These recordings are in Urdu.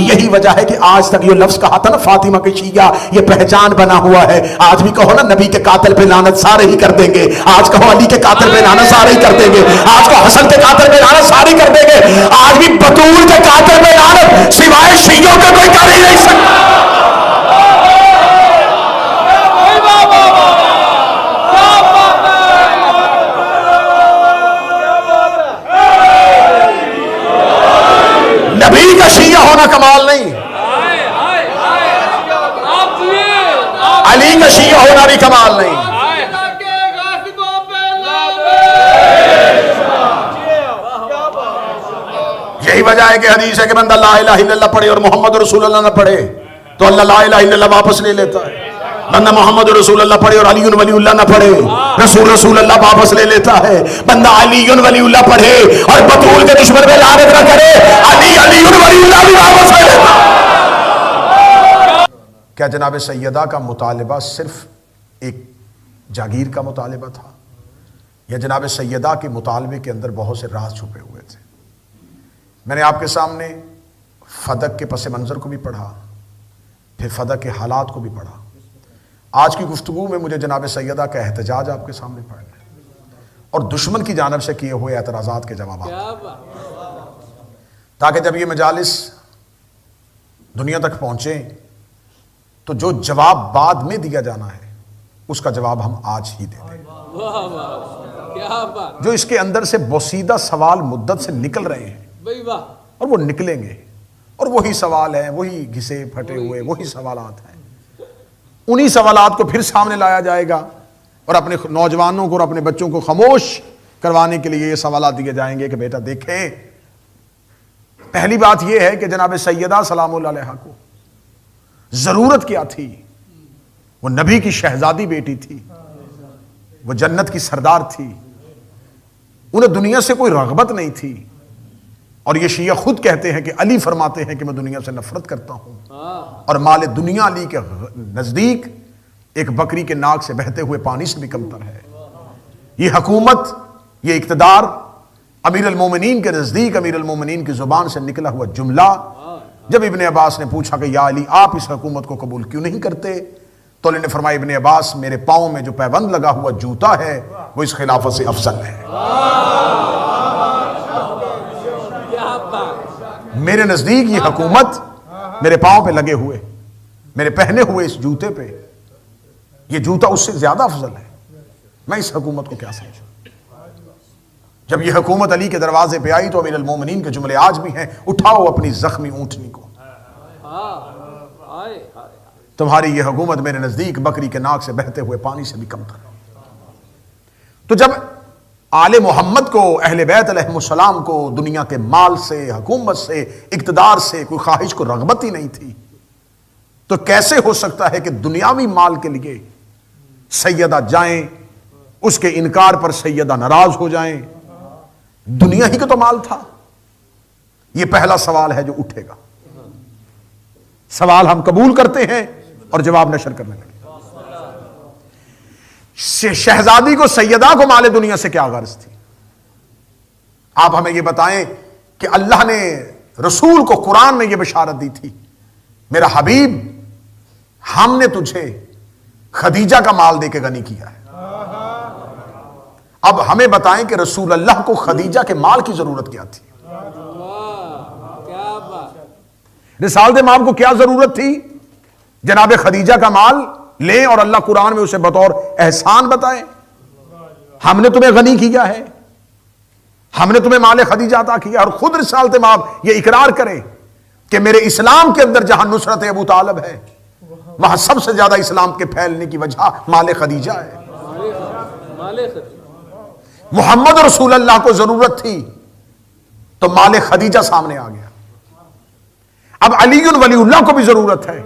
یہی وجہ ہے کہ آج تک یہ لفظ کہا تھا نا فاطمہ کی شیعہ، یہ پہچان بنا ہوا ہے. آج بھی کہو نا نبی کے قاتل پہ لعنت سارے ہی کر دیں گے. آج کہو علی کے قاتل پہ لعنت سارے ہی کر دیں گے. آج کہو حسن کے قاتل پہ لعنت سارے کر دیں گے. آج بھی بطول کے قاتل پہ لعنت سوائے شیعوں کے کوئی کر ہی نہیں سکتا. نبی کا شیعہ ہونا کمال نہیں، علی کا شیعہ ہونا بھی کمال نہیں. یہی وجہ ہے کہ حدیث ہے کہ بندہ لا الہ الا اللہ پڑھے اور محمد رسول اللہ نہ پڑھے تو اللہ لا الہ الا اللہ واپس لے لیتا ہے. بندہ محمد رسول اللہ پڑھے اور علی ولی اللہ نہ پڑھے رسول اللہ واپس لے لیتا ہے. بندہ علی ولی اللہ پڑھے اور بطول کے دشمن پہ لعنت نہ کرے علی ولی اللہ بھی واپس لے لیتا ہے. کیا جناب سیدہ کا مطالبہ صرف ایک جاگیر کا مطالبہ تھا یا جناب سیدہ کے مطالبے کے اندر بہت سے راز چھپے ہوئے تھے؟ میں نے آپ کے سامنے فدق کے پس منظر کو بھی پڑھا، پھر فدق کے حالات کو بھی پڑھا. آج کی گفتگو میں مجھے جناب سیدہ کا احتجاج آپ کے سامنے پڑھنا ہے اور دشمن کی جانب سے کیے ہوئے اعتراضات کے جوابات، تاکہ جب یہ مجالس دنیا تک پہنچیں تو جو جواب بعد میں دیا جانا ہے اس کا جواب ہم آج ہی دے دیں. جو اس کے اندر سے بوسیدہ سوال مدت سے نکل رہے ہیں اور وہ نکلیں گے اور وہی سوال ہیں، وہی گھسے پھٹے ہوئے وہی سوالات ہیں. انہی سوالات کو پھر سامنے لایا جائے گا اور اپنے نوجوانوں کو اور اپنے بچوں کو خاموش کروانے کے لیے یہ سوالات دیے جائیں گے کہ بیٹا دیکھیں، پہلی بات یہ ہے کہ جناب سیدہ سلام اللہ علیہا کو ضرورت کیا تھی؟ وہ نبی کی شہزادی بیٹی تھی، وہ جنت کی سردار تھی، انہیں دنیا سے کوئی رغبت نہیں تھی. اور یہ شیعہ خود کہتے ہیں کہ علی فرماتے ہیں کہ میں دنیا سے نفرت کرتا ہوں اور مال دنیا علی کے نزدیک ایک بکری کے ناک سے بہتے ہوئے پانی سے بھی کمتر ہے. یہ حکومت، یہ اقتدار امیر المومنین کے نزدیک امیر المومنین کی زبان سے نکلا ہوا جملہ. جب ابن عباس نے پوچھا کہ یا علی آپ اس حکومت کو قبول کیوں نہیں کرتے تو علی نے فرمایا ابن عباس میرے پاؤں میں جو پیبند لگا ہوا جوتا ہے وہ اس خلافت سے افضل ہے. میرے نزدیک یہ حکومت میرے پاؤں پہ لگے ہوئے میرے پہنے ہوئے اس جوتے پہ یہ جوتا اس سے زیادہ افضل ہے. میں اس حکومت کو کیا سمجھوں؟ جب یہ حکومت علی کے دروازے پہ آئی تو امیر المومنین کے جملے آج بھی ہیں، اٹھاؤ اپنی زخمی اونٹنی کو، تمہاری یہ حکومت میرے نزدیک بکری کے ناک سے بہتے ہوئے پانی سے بھی کمتر ہے. تو جب آل محمد کو، اہل بیت علیہ السلام کو دنیا کے مال سے، حکومت سے، اقتدار سے کوئی خواہش کو رغبت ہی نہیں تھی تو کیسے ہو سکتا ہے کہ دنیاوی مال کے لیے سیدہ جائیں، اس کے انکار پر سیدہ ناراض ہو جائیں؟ دنیا ہی کا تو مال تھا. یہ پہلا سوال ہے جو اٹھے گا. سوال ہم قبول کرتے ہیں اور جواب نشر کرنے لگے. شہزادی کو، سیدہ کو مال دنیا سے کیا غرض تھی؟ آپ ہمیں یہ بتائیں کہ اللہ نے رسول کو قرآن میں یہ بشارت دی تھی میرا حبیب ہم نے تجھے خدیجہ کا مال دے کے غنی کیا ہے. اب ہمیں بتائیں کہ رسول اللہ کو خدیجہ کے مال کی ضرورت کیا تھی؟ رسالت امام کو کیا ضرورت تھی جناب خدیجہ کا مال لیں اور اللہ قرآن میں اسے بطور احسان بتائیں ہم نے تمہیں غنی کیا ہے، ہم نے تمہیں مال خدیجہ عطا کیا. اور خود رسالت امام یہ اقرار کرے کہ میرے اسلام کے اندر جہاں نصرت ابو طالب ہے وہاں سب سے زیادہ اسلام کے پھیلنے کی وجہ مال خدیجہ ہے. محمد رسول اللہ کو ضرورت تھی تو مال خدیجہ سامنے آ گیا. اب علی ولی اللہ کو بھی ضرورت ہے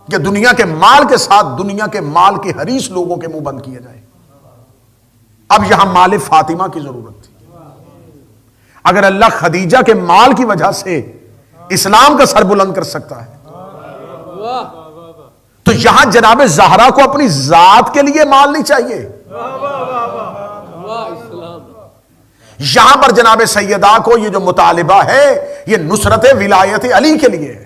کہ دنیا کے مال کے ساتھ دنیا کے مال کے حریص لوگوں کے منہ بند کیے جائیں. اب یہاں مال فاطمہ کی ضرورت تھی. اگر اللہ خدیجہ کے مال کی وجہ سے اسلام کا سر بلند کر سکتا ہے تو یہاں جناب زہرا کو اپنی ذات کے لیے مال نہیں چاہیے. یہاں پر جناب سیدہ کو یہ جو مطالبہ ہے یہ نصرت ولایت علی کے لیے ہے.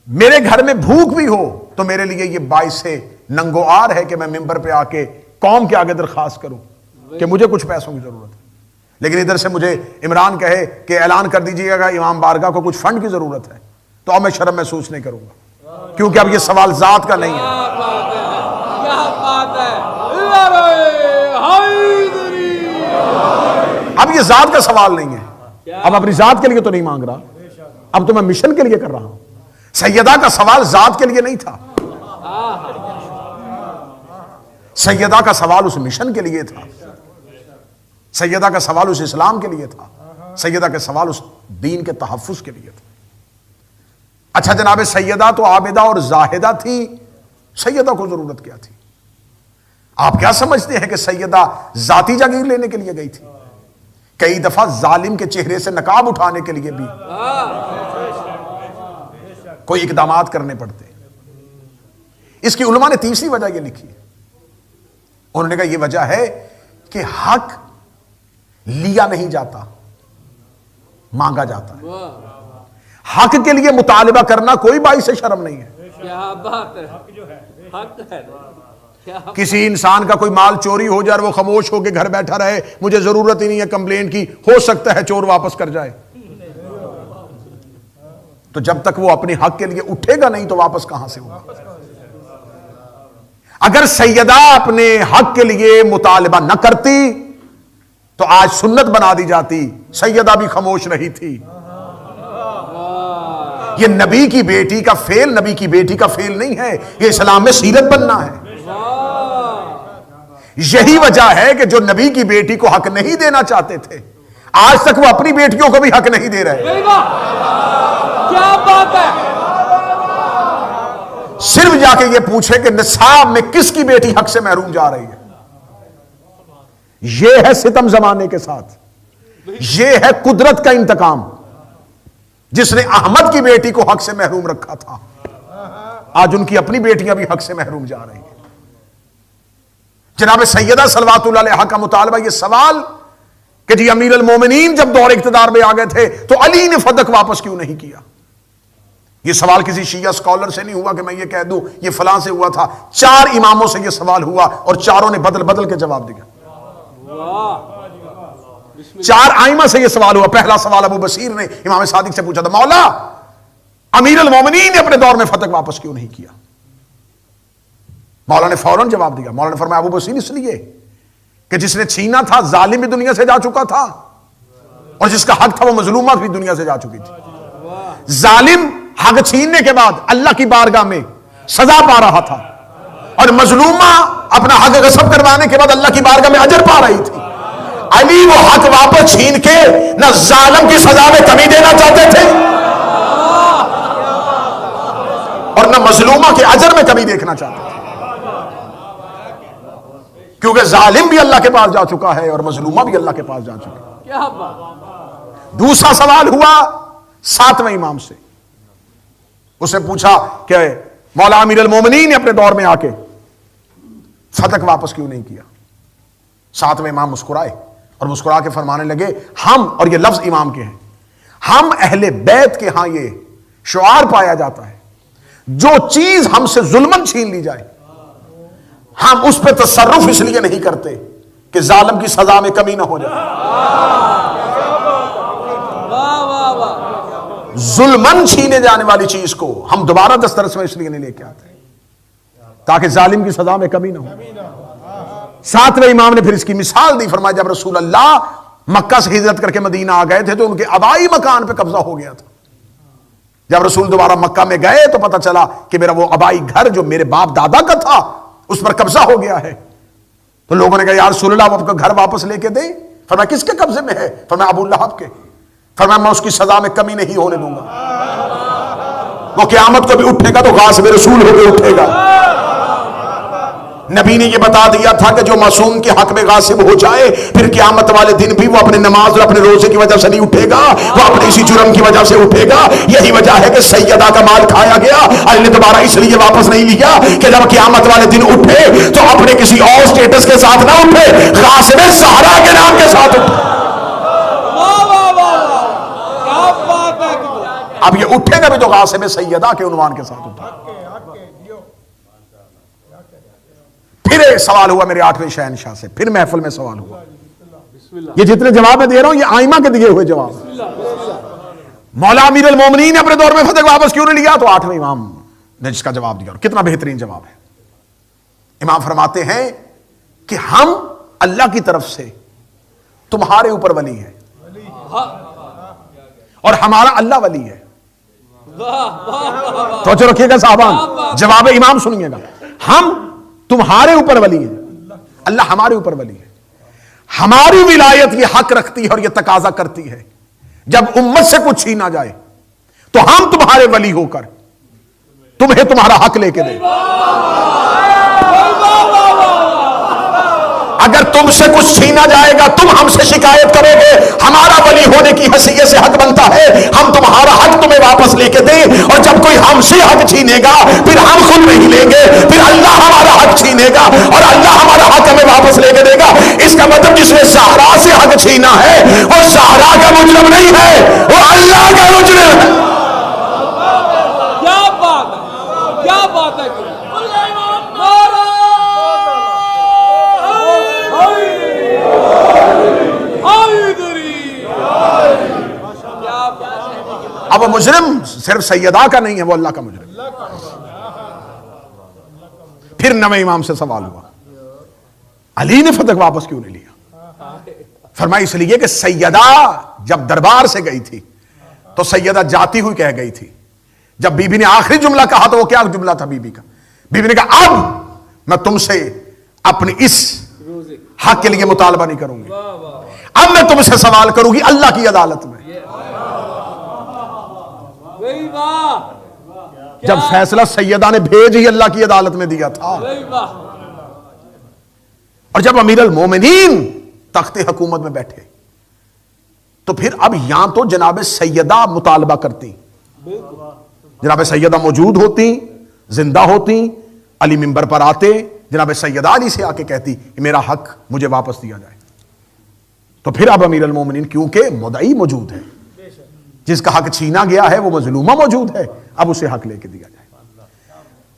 میرے گھر میں بھوک بھی ہو تو میرے لیے یہ باعث ننگو آر ہے کہ میں ممبر پہ آ کے قوم کے آگے درخواست کروں کہ مجھے کچھ پیسوں کی ضرورت ہے. لیکن ادھر سے مجھے عمران کہے کہ اعلان کر دیجیے گا امام بارگاہ کو کچھ فنڈ کی ضرورت ہے, تو اب میں شرم محسوس نہیں کروں گا, کیونکہ اب یہ سوال ذات کا نہیں ہے. اب یہ ذات کا سوال نہیں ہے, اب اپنی ذات کے لیے تو نہیں مانگ رہا, اب تو میں مشن کے لیے کر رہا ہوں. سیدہ کا سوال ذات کے لیے نہیں تھا, سیدہ کا سوال اس مشن کے لیے تھا, سیدہ کا سوال اس اسلام کے لیے تھا, سیدہ کا سوال اس دین کے تحفظ کے لیے تھا. اچھا جناب, سیدہ تو عابدہ اور زاہدہ تھی, سیدہ کو ضرورت کیا تھی؟ آپ کیا سمجھتے ہیں کہ سیدہ ذاتی جاگیر لینے کے لیے گئی تھی؟ کئی دفعہ ظالم کے چہرے سے نقاب اٹھانے کے لیے بھی کوئی اقدامات کرنے پڑتے. اس کی علماء نے تیسری وجہ یہ لکھی ہے, انہوں نے کہا یہ وجہ ہے کہ حق لیا نہیں جاتا, مانگا جاتا ہے. حق کے لیے مطالبہ کرنا کوئی باعث شرم نہیں ہے. کیا بات ہے, حق ہے. کسی انسان کا کوئی مال چوری ہو جائے اور وہ خاموش ہو کے گھر بیٹھا رہے, مجھے ضرورت ہی نہیں ہے کمپلین کی, ہو سکتا ہے چور واپس کر جائے, تو جب تک وہ اپنے حق کے لیے اٹھے گا نہیں تو واپس کہاں سے ہوگا؟ اگر سیدہ اپنے حق کے لیے مطالبہ نہ کرتی تو آج سنت بنا دی جاتی, سیدہ بھی خاموش رہی تھی. یہ نبی کی بیٹی کا فعل نبی کی بیٹی کا فعل نہیں ہے, یہ اسلام میں سیرت بننا ہے. یہی وجہ ہے کہ جو نبی کی بیٹی کو حق نہیں دینا چاہتے تھے, آج تک وہ اپنی بیٹیوں کو بھی حق نہیں دے رہے. کیا بات ہے. صرف جا کے یہ پوچھے کہ نصاب میں کس کی بیٹی حق سے محروم جا رہی ہے. یہ ہے ستم زمانے کے ساتھ, یہ ہے قدرت کا انتقام. جس نے احمد کی بیٹی کو حق سے محروم رکھا تھا, آج ان کی اپنی بیٹیاں بھی حق سے محروم جا رہی ہیں. جناب سیدہ صلوات اللہ علیہا کا مطالبہ, یہ سوال کہ جی امیر المومنین جب دور اقتدار میں آ گئے تھے تو علی نے فدق واپس کیوں نہیں کیا؟ یہ سوال کسی شیعہ سکالر سے نہیں ہوا کہ میں یہ کہہ دوں یہ فلاں سے ہوا تھا. 4 اماموں سے یہ سوال ہوا اور چاروں نے بدل بدل کے جواب دیا. 4 آئمہ سے یہ سوال ہوا. پہلا سوال ابو بصیر نے امام صادق سے پوچھا تھا, مولا امیر المومنین نے اپنے دور میں فتح واپس کیوں نہیں کیا؟ مولا نے فوراً جواب دیا. مولا نے فرمایا ابو بصیر اس لیے کہ جس نے چھینا تھا ظالم بھی دنیا سے جا چکا تھا, اور جس کا حق تھا وہ مظلومہ بھی دنیا سے جا چکی تھی. ظالم حق چھیننے کے بعد اللہ کی بارگاہ میں سزا پا رہا تھا, اور مظلومہ اپنا حق غصب کروانے کے بعد اللہ کی بارگاہ میں اجر پا رہی تھی. علی وہ حق واپس چھین کے نہ ظالم کی سزا میں کمی دینا چاہتے تھے اور نہ مظلومہ کے اجر میں کمی دیکھنا چاہتے تھے, کیونکہ ظالم بھی اللہ کے پاس جا چکا ہے اور مظلومہ بھی اللہ کے پاس جا چکا ہے. کیا بات. دوسرا سوال ہوا 7ویں امام سے. اسے پوچھا کہ مولا امیر المومنین نے اپنے دور میں آ کے فتح واپس کیوں نہیں کیا؟ 7ویں امام مسکرائے اور مسکرا کے فرمانے لگے, ہم, اور یہ لفظ امام کے ہیں, ہم اہل بیت کے ہاں یہ شعار پایا جاتا ہے, جو چیز ہم سے ظلمن چھین لی جائے ہم اس پہ تصرف اس لیے نہیں کرتے کہ ظالم کی سزا میں کمی نہ ہو جائے. ظلمن چھینے جانے والی چیز کو ہم دوبارہ دسترس میں اس لیے نہیں لے کے آتے تاکہ ظالم کی سزا میں کمی نہ ہو. 7ویں امام نے پھر اس کی مثال دی. فرمایا جب رسول اللہ مکہ سے ہجرت کر کے مدینہ آ گئے تھے تو ان کے آبائی مکان پہ قبضہ ہو گیا تھا. جب رسول دوبارہ مکہ میں گئے تو پتہ چلا کہ میرا وہ آبائی گھر جو میرے باپ دادا کا تھا اس پر قبضہ ہو گیا ہے. تو لوگوں نے کہا یا رسول اللہ آپ کا گھر واپس لے کے دیں. فرمایا کس کے قبضے میں ہے؟ فرمایا ابو لہب کے. فرمایا میں اس کی سزا میں کمی نہیں ہونے دوں گا. وہ قیامت کو بھی اٹھے گا تو غاصب رسول ہو کے اٹھے گا. نبی نے یہ بتا دیا تھا کہ جو معصوم کے حق میں غاصب ہو جائے پھر قیامت والے دن بھی وہ اپنے نماز اور اپنے روزے کی وجہ سے نہیں اٹھے گا, وہ اپنے اسی جرم کی وجہ سے اٹھے گا. یہی وجہ ہے کہ سیدہ کا مال کھایا گیا, علی نے دوبارہ اس لیے واپس نہیں لیا کہ جب قیامت والے دن اٹھے تو اپنے کسی اور سٹیٹس کے ساتھ نہ اٹھے, غاصب زہرا کے نام کے ساتھ اٹھے. اب یہ اٹھے گا بھی تو غاصب سیدہ کے عنوان کے ساتھ اٹھا. پھر ایک سوال ہوا میرے 8ویں شہنشاہ سے, پھر محفل میں سوال ہوا. یہ جتنے جواب میں دے رہا ہوں یہ آئمہ کے دیے ہوئے جواب. مولا امیر المومنین نے اپنے دور میں فتح واپس کیوں نہیں لیا؟ تو 8ویں امام نے جس کا جواب دیا, اور کتنا بہترین جواب ہے. امام فرماتے ہیں کہ ہم اللہ کی طرف سے تمہارے اوپر ولی ہیں اور ہمارا اللہ ولی ہے. توجہ رکھیے گا صاحبان, جواب امام سنیے گا. ہم تمہارے اوپر ولی ہیں, اللہ ہمارے اوپر ولی ہے. ہماری ولایت یہ حق رکھتی ہے اور یہ تقاضا کرتی ہے جب امت سے کچھ چھینا جائے تو ہم تمہارے ولی ہو کر تمہیں تمہارا حق لے کے دیں. اگر تم سے کچھ چھینا جائے گا تم ہم سے شکایت کرو گے, ہمارا ولی ہونے کی حیثیت سے حق بنتا ہے ہم تمہارا حق تمہیں واپس لے کے دیں. اور جب کوئی ہم سے حق چھینے گا پھر ہم خود نہیں لیں گے, پھر اللہ ہمارا حق چھینے گا اور اللہ ہمارا حق ہمیں واپس لے کے دے گا. اس کا مطلب جس نے زہرا سے حق چھینا ہے وہ زہرا کا مجرم نہیں ہے, وہ اللہ کا مجرم ہے. کیا بات ہے, کیا بات ہے. اب وہ مجرم صرف سیدہ کا نہیں ہے, وہ اللہ کا مجرم. پھر 9ویں امام سے سوال ہوا, علی نے فتح واپس کیوں نہیں لیا؟ فرمایا اس لیے کہ سیدہ جب دربار سے گئی تھی تو سیدہ جاتی ہوئی کہہ گئی تھی. جب بی بی نے آخری جملہ کہا تو وہ کیا جملہ تھا بی بی کا؟ بی بی نے کہا اب میں تم سے اپنی اس حق کے لیے مطالبہ نہیں کروں گی, اب میں تم سے سوال کروں گی اللہ کی عدالت میں. جب فیصلہ سیدہ نے بھیج ہی اللہ کی عدالت میں دیا تھا, اور جب امیر المومنین تخت حکومت میں بیٹھے تو پھر اب یہاں تو جناب سیدہ مطالبہ کرتی, جناب سیدہ موجود ہوتی, زندہ ہوتی, علی منبر پر آتے, جناب سیدہ علی سے آ کے کہتی کہ میرا حق مجھے واپس دیا جائے. تو پھر اب امیر المومنین کیونکہ مدعی موجود ہے, جس کا حق چھینا گیا ہے وہ مظلومہ موجود ہے, اب اسے حق لے کے دیا جائے.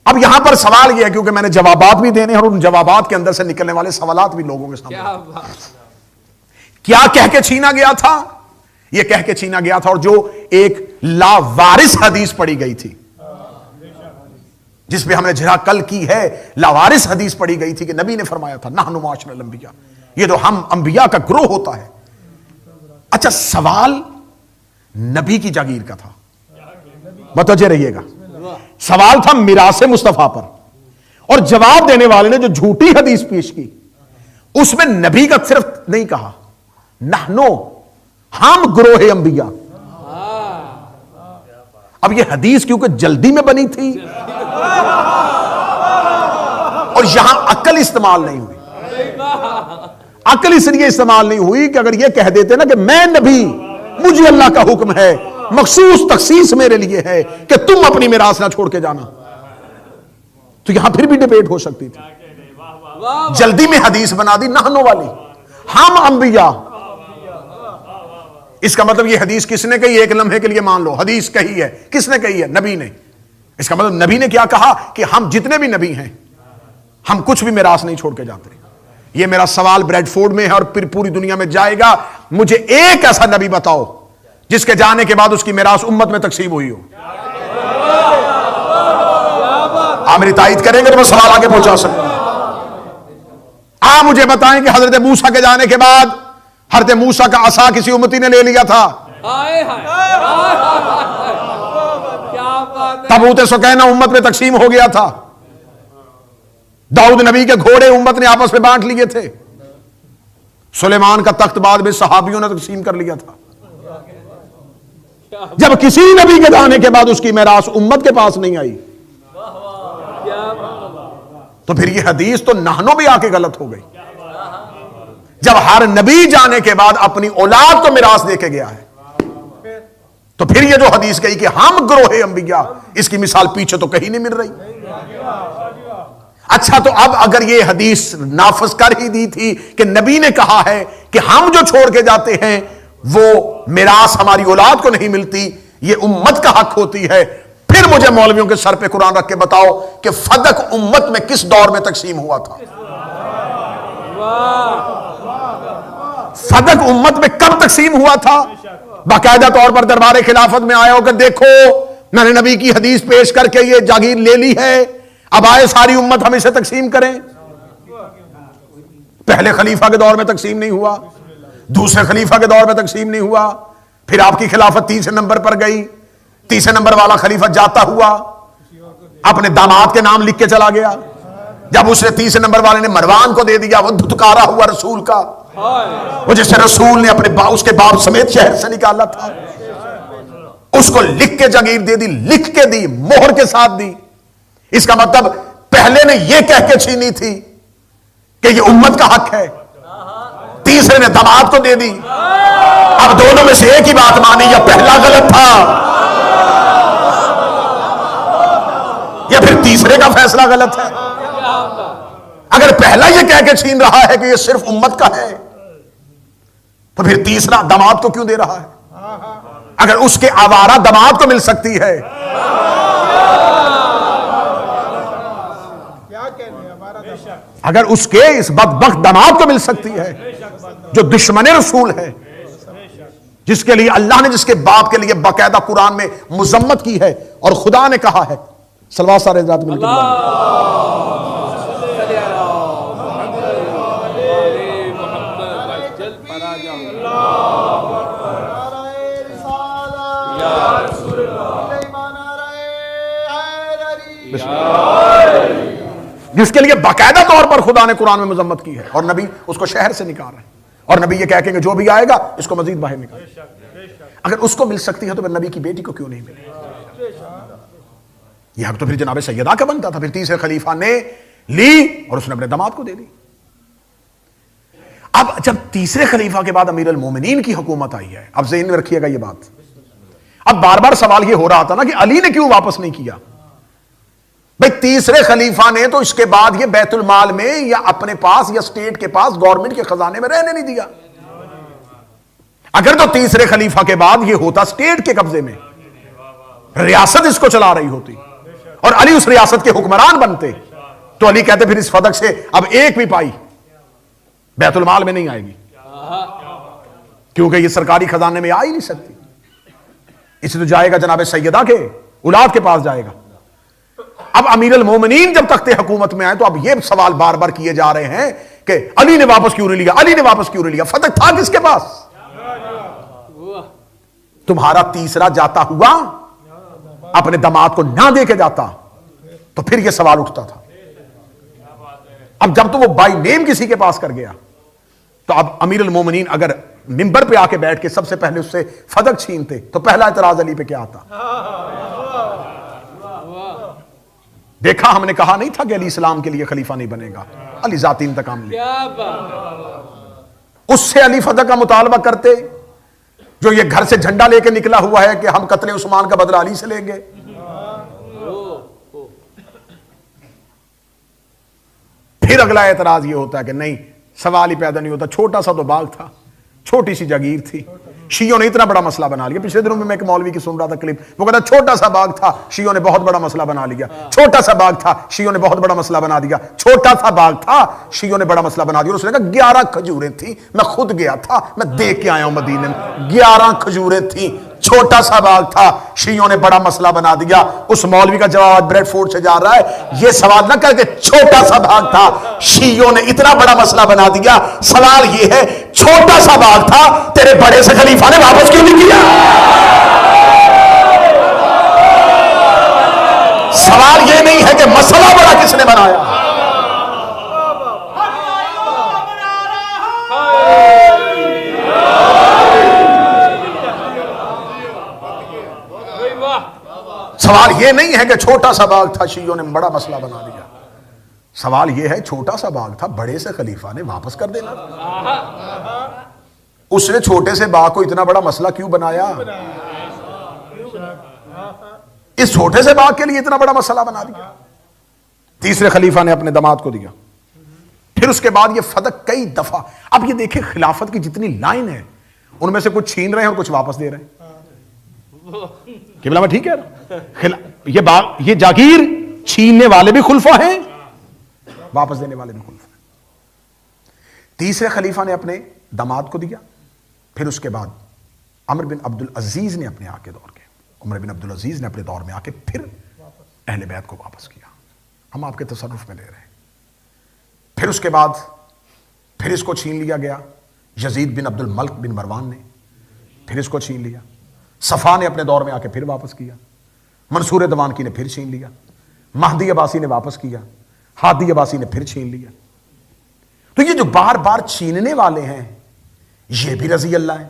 اب یہاں پر سوال یہ ہے, کیونکہ میں نے جوابات بھی دینے اور ان جوابات کے اندر سے نکلنے والے سوالات بھی لوگوں کے سامنے. کیا کہہ کے چھینا گیا تھا؟ یہ کہہ کے چھینا گیا تھا, اور جو ایک لاوارث حدیث پڑھی گئی تھی جس پہ ہم نے جھرا کل کی ہے, لاوارث حدیث پڑھی گئی تھی کہ نبی نے فرمایا تھا نحن معاشر الانبیاء, یہ تو ہم انبیاء کا گروہ ہوتا ہے. اچھا سوال نبی کی جاگیر کا تھا, متوجہ رہیے گا. سوال تھا میراث مصطفیٰ پر, اور جواب دینے والے نے جو جھوٹی حدیث پیش کی اس میں نبی کا صرف نہیں کہا, نحنو ہم گروہ انبیاء. اب یہ حدیث کیونکہ جلدی میں بنی تھی اور یہاں عقل استعمال نہیں ہوئی. عقل اس لیے استعمال نہیں ہوئی کہ اگر یہ کہہ دیتے نا کہ میں نبی, مجھے اللہ کا حکم ہے, مخصوص تخصیص میرے لیے ہے کہ تم اپنی میراث نہ چھوڑ کے جانا, تو یہاں پھر بھی ڈیبیٹ ہو سکتی تھی. جلدی میں حدیث بنا دی نحنو والی, ہم انبیاء. اس کا مطلب یہ حدیث کس نے کہی؟ ایک لمحے کے لیے مان لو حدیث کہی ہے, کس نے کہی ہے؟ نبی نے. اس کا مطلب نبی نے کیا کہا کہ ہم جتنے بھی نبی ہیں ہم کچھ بھی میراث نہیں چھوڑ کے جاتے. یہ میرا سوال بریڈ فورڈ میں ہے اور پھر پوری دنیا میں جائے گا. مجھے ایک ایسا نبی بتاؤ جس کے جانے کے بعد اس کی میراث امت میں تقسیم ہوئی ہو. آپ میری تائید کریں گے تو میں سوال آگے پہنچا سکتا ہوں. آپ مجھے بتائیں کہ حضرت موسیٰ کے جانے کے بعد حضرت موسیٰ کا عصا کسی امتی نے لے لیا تھا, تابوت سکینہ امت میں تقسیم ہو گیا تھا, داؤد نبی کے گھوڑے امت نے آپس میں بانٹ لیے تھے, سلیمان کا تخت بعد میں صحابیوں نے تقسیم کر لیا تھا. جب کسی نبی کے جانے کے بعد اس کی میراث امت کے پاس نہیں آئی تو پھر یہ حدیث تو نحنو بھی آ کے غلط ہو گئی. جب ہر نبی جانے کے بعد اپنی اولاد کو میراث دے کے گیا ہے تو پھر یہ جو حدیث کہی کہ ہم گروہ انبیاء, اس کی مثال پیچھے تو کہیں نہیں مل رہی. اچھا تو اب اگر یہ حدیث نافذ کر ہی دی تھی کہ نبی نے کہا ہے کہ ہم جو چھوڑ کے جاتے ہیں وہ میراث ہماری اولاد کو نہیں ملتی, یہ امت کا حق ہوتی ہے، پھر مجھے مولویوں کے سر پہ قرآن رکھ کے بتاؤ کہ فدق امت میں کس دور میں تقسیم ہوا تھا؟ فدق امت میں کب تقسیم ہوا تھا؟ باقاعدہ طور پر دربار خلافت میں آیا ہو کہ دیکھو میں نے نبی کی حدیث پیش کر کے یہ جاگیر لے لی ہے، اب آئے ساری امت ہم اسے تقسیم کریں۔ پہلے خلیفہ کے دور میں تقسیم نہیں ہوا، دوسرے خلیفہ کے دور میں تقسیم نہیں ہوا، پھر آپ کی خلافت تیسرے نمبر پر گئی، تیسرے نمبر والا خلیفہ جاتا ہوا اپنے داماد کے نام لکھ کے چلا گیا، جب اس نے تیسرے نمبر والے نے مروان کو دے دیا، وہ دھتکارا ہوا رسول کا، وہ جسے رسول نے اپنے اس کے باپ سمیت شہر سے نکالا تھا، اس کو لکھ کے جاگیر دے دی، لکھ کے دی، مہر کے ساتھ دی۔ اس کا مطلب پہلے نے یہ کہہ کے چھینی تھی کہ یہ امت کا حق ہے، تیسرے نے داماد کو دے دی، اب دونوں میں سے ایک ہی بات مانی، یا پہلا غلط تھا یا پھر تیسرے کا فیصلہ غلط ہے۔ اگر پہلا یہ کہہ کے چھین رہا ہے کہ یہ صرف امت کا ہے تو پھر تیسرا داماد کو کیوں دے رہا ہے؟ اگر اس کے آوارہ داماد کو مل سکتی ہے، اگر اس کے اس بدبخت داماد کو مل سکتی ہے جو دشمن رسول ہے، جس کے لیے اللہ نے جس کے باپ کے لیے باقاعدہ قرآن میں مذمت کی ہے اور خدا نے کہا ہے، صلوات سارے حضرات مل کے جس کے لیے باقاعدہ طور پر خدا نے قرآن میں مذمت کی ہے، اور نبی اس کو شہر سے نکال رہے ہیں، اور نبی یہ کہہ کہ جو بھی آئے گا اس کو مزید باہر نکال۔ اگر اس کو مل سکتی ہے تو پھر نبی کی بیٹی کو کیوں نہیں ملے؟ یہ حق تو پھر جناب سیدہ کا بنتا تھا، پھر تیسرے خلیفہ نے لی اور اس نے اپنے داماد کو دے دی۔ اب جب تیسرے خلیفہ کے بعد امیر المومنین کی حکومت آئی ہے، اب ذہن میں رکھیے گا یہ بات، اب بار بار سوال یہ ہو رہا تھا نا کہ علی نے کیوں واپس نہیں کیا؟ بھئی تیسرے خلیفہ نے تو اس کے بعد یہ بیت المال میں یا اپنے پاس یا سٹیٹ کے پاس گورنمنٹ کے خزانے میں رہنے نہیں دیا۔ اگر تو تیسرے خلیفہ کے بعد یہ ہوتا سٹیٹ کے قبضے میں، ریاست اس کو چلا رہی ہوتی اور علی اس ریاست کے حکمران بنتے، تو علی کہتے پھر اس فدق سے اب ایک بھی پائی بیت المال میں نہیں آئے گی، کیونکہ یہ سرکاری خزانے میں آ ہی نہیں سکتی، اس تو جائے گا جناب سیدہ کے اولاد کے پاس جائے گا۔ اب امیر المومنین جب تخت حکومت میں آئے تو اب یہ سوال بار بار کیے جا رہے ہیں کہ علی نے واپس کیوں نہیں لیا، علی نے واپس کیوں نہیں لیا؟ فتح تھا کس کے پاس؟ تمہارا تیسرا جاتا ہوا اپنے داماد کو نہ دے کے جاتا تو پھر یہ سوال اٹھتا تھا۔ اب جب تو وہ بائی نیم کسی کے پاس کر گیا تو اب امیر المومنین اگر منبر پہ آ کے بیٹھ کے سب سے پہلے اس سے فدق چھینتے تو پہلا اعتراض علی پہ کیا آتا؟ دیکھا ہم نے کہا نہیں تھا کہ علی اسلام کے لیے خلیفہ نہیں بنے گا، علی ذاتی انتقام لے، اس سے علی فدق کا مطالبہ کرتے جو یہ گھر سے جھنڈا لے کے نکلا ہوا ہے کہ ہم قتل عثمان کا بدلہ علی سے لیں گے۔ پھر اگلا اعتراض یہ ہوتا ہے کہ نہیں، سوال ہی پیدا نہیں ہوتا، چھوٹا سا تو باغ تھا، چھوٹی سی جاگیر تھی، شیعوں نے اتنا بڑا مسئلہ بنا لیا۔ پچھلے دنوں میں ایک مولوی کی سن رہا تھا کلپ، وہ کہتا چھوٹا سا باغ تھا، شیعوں نے بہت بڑا مسئلہ بنا لیا، چھوٹا سا باغ تھا، شیعوں نے بہت بڑا مسئلہ بنا دیا، چھوٹا سا باغ تھا، شیعوں نے بڑا مسئلہ بنا دیا۔ اور اس نے کہا 11 کھجوریں تھیں، میں خود گیا تھا، میں دیکھ کے آیا ہوں مدینے میں، 11 کھجوریں تھیں، چھوٹا سا باغ تھا، شیعوں نے بڑا مسئلہ بنا دیا۔ اس مولوی کا جواب بریڈ فورڈ سے جا رہا ہے، یہ سوال نہ کر کے چھوٹا سا باغ تھا، شیعوں نے اتنا بڑا مسئلہ بنا دیا، سوال یہ ہے چھوٹا سا باغ تھا، تیرے بڑے سے خلیفہ نے واپس کیوں نہیں کیا؟ سوال یہ نہیں ہے کہ مسئلہ بڑا کس نے بنایا۔ سوال یہ نہیں ہے کہ چھوٹا سا باغ تھا، شیعوں نے بڑا مسئلہ بنا دیا، سوال یہ ہے چھوٹا سا باغ تھا، بڑے سے خلیفہ نے واپس کر دینا۔ اس نے چھوٹے سے باغ کو اتنا بڑا مسئلہ کیوں بنایا؟ اس چھوٹے سے باغ کے لیے اتنا بڑا مسئلہ بنا دیا۔ تیسرے خلیفہ نے اپنے داماد کو دیا، پھر اس کے بعد یہ فدق کئی دفعہ۔ اب یہ دیکھیں خلافت کی جتنی لائن ہے ان میں سے کچھ چھین رہے ہیں اور کچھ واپس دے رہے ہیں۔ قبلہ میں ٹھیک ہے؟ یہ جاگیر چھیننے والے بھی خلفاء ہیں، واپس دینے والے بھی خلفاء ہیں۔ تیسرے خلیفہ نے اپنے داماد کو دیا، پھر اس کے بعد عمر بن عبد العزیز نے اپنے آ کے دور کے، عمر بن عبد العزیز نے اپنے دور میں آ کے پھر اہل بیت کو واپس کیا۔ ہم آپ کے تصرف میں لے رہے ہیں۔ پھر اس کے بعد پھر اس کو چھین لیا گیا یزید بن عبد الملک بن مروان نے، پھر اس کو چھین لیا۔ صفا نے اپنے دور میں آ کے پھر واپس کیا، منصور دوانکی نے پھر چھین لیا، مہدی عباسی نے واپس کیا، ہادی عباسی نے پھر چھین لیا۔ تو یہ جو بار بار چھیننے والے ہیں یہ بھی رضی اللہ ہیں،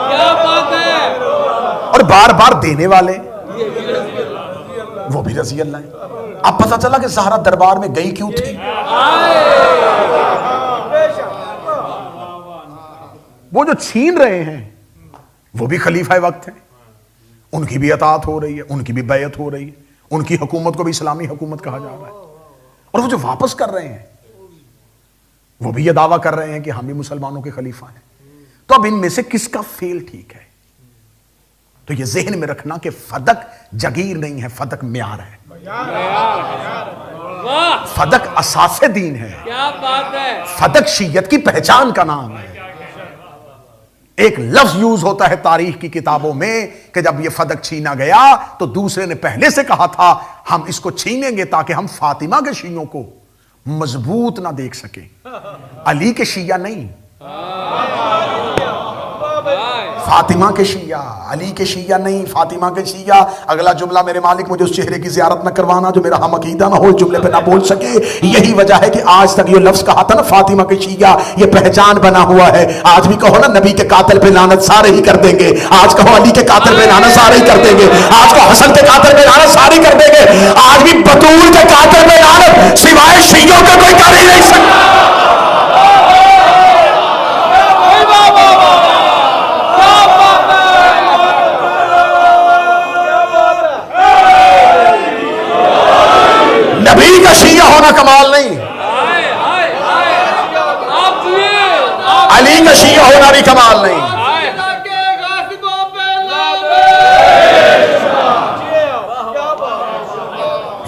کیا بات ہے، اور بار بار دینے والے وہ بھی رضی اللہ ہیں۔ اب پتہ چلا کہ زہرا دربار میں گئی کیوں تھی؟ وہ جو چھین رہے ہیں وہ بھی خلیفہ وقت ہیں، ان کی بھی اطاعت ہو رہی ہے، ان کی بھی بیعت ہو رہی ہے، ان کی حکومت کو بھی اسلامی حکومت کہا جا رہا ہے، اور وہ جو واپس کر رہے ہیں وہ بھی یہ دعویٰ کر رہے ہیں کہ ہم بھی مسلمانوں کے خلیفہ ہیں۔ تو اب ان میں سے کس کا فیل ٹھیک ہے؟ تو یہ ذہن میں رکھنا کہ فدق جگیر نہیں ہے، فدق معیار ہے، فدق اساس دین ہے، کیا بات ہے، فدق شیعت کی پہچان کا نام ہے۔ ایک لفظ یوز ہوتا ہے تاریخ کی کتابوں میں کہ جب یہ فدق چھینا گیا تو دوسرے نے پہلے سے کہا تھا ہم اس کو چھینیں گے تاکہ ہم فاطمہ کے شیعوں کو مضبوط نہ دیکھ سکیں، علی کے شیعہ نہیں، فاطمہ کے شیعہ، علی کے شیعہ نہیں، فاطمہ کے شیعہ۔ اگلا جملہ میرے مالک مجھے اس چہرے کی زیارت نہ کروانا جو میرا ہم عقیدہ نہ ہو، اس جملے پہ نہ بول سکے۔ یہی وجہ ہے کہ آج تک یہ لفظ کہا تھا نا فاطمہ کے شیعہ، یہ پہچان بنا ہوا ہے۔ آج بھی کہو نا نبی کے قاتل پہ لعنت سارے ہی کر دیں گے، آج کہو علی کے قاتل پہ لعنت سارے ہی کر دیں گے، آج کہو حسن کے قاتل پہ لعنت سارے ہی کر دیں گے، آج بھی بطول کے قاتل پہ لعنت سوائے شیعوں کا کوئی کر ہی نہیں سکتا۔ نبی کا شیعہ ہونا کمال نہیں، علی کا شیعہ ہونا بھی کمال نہیں۔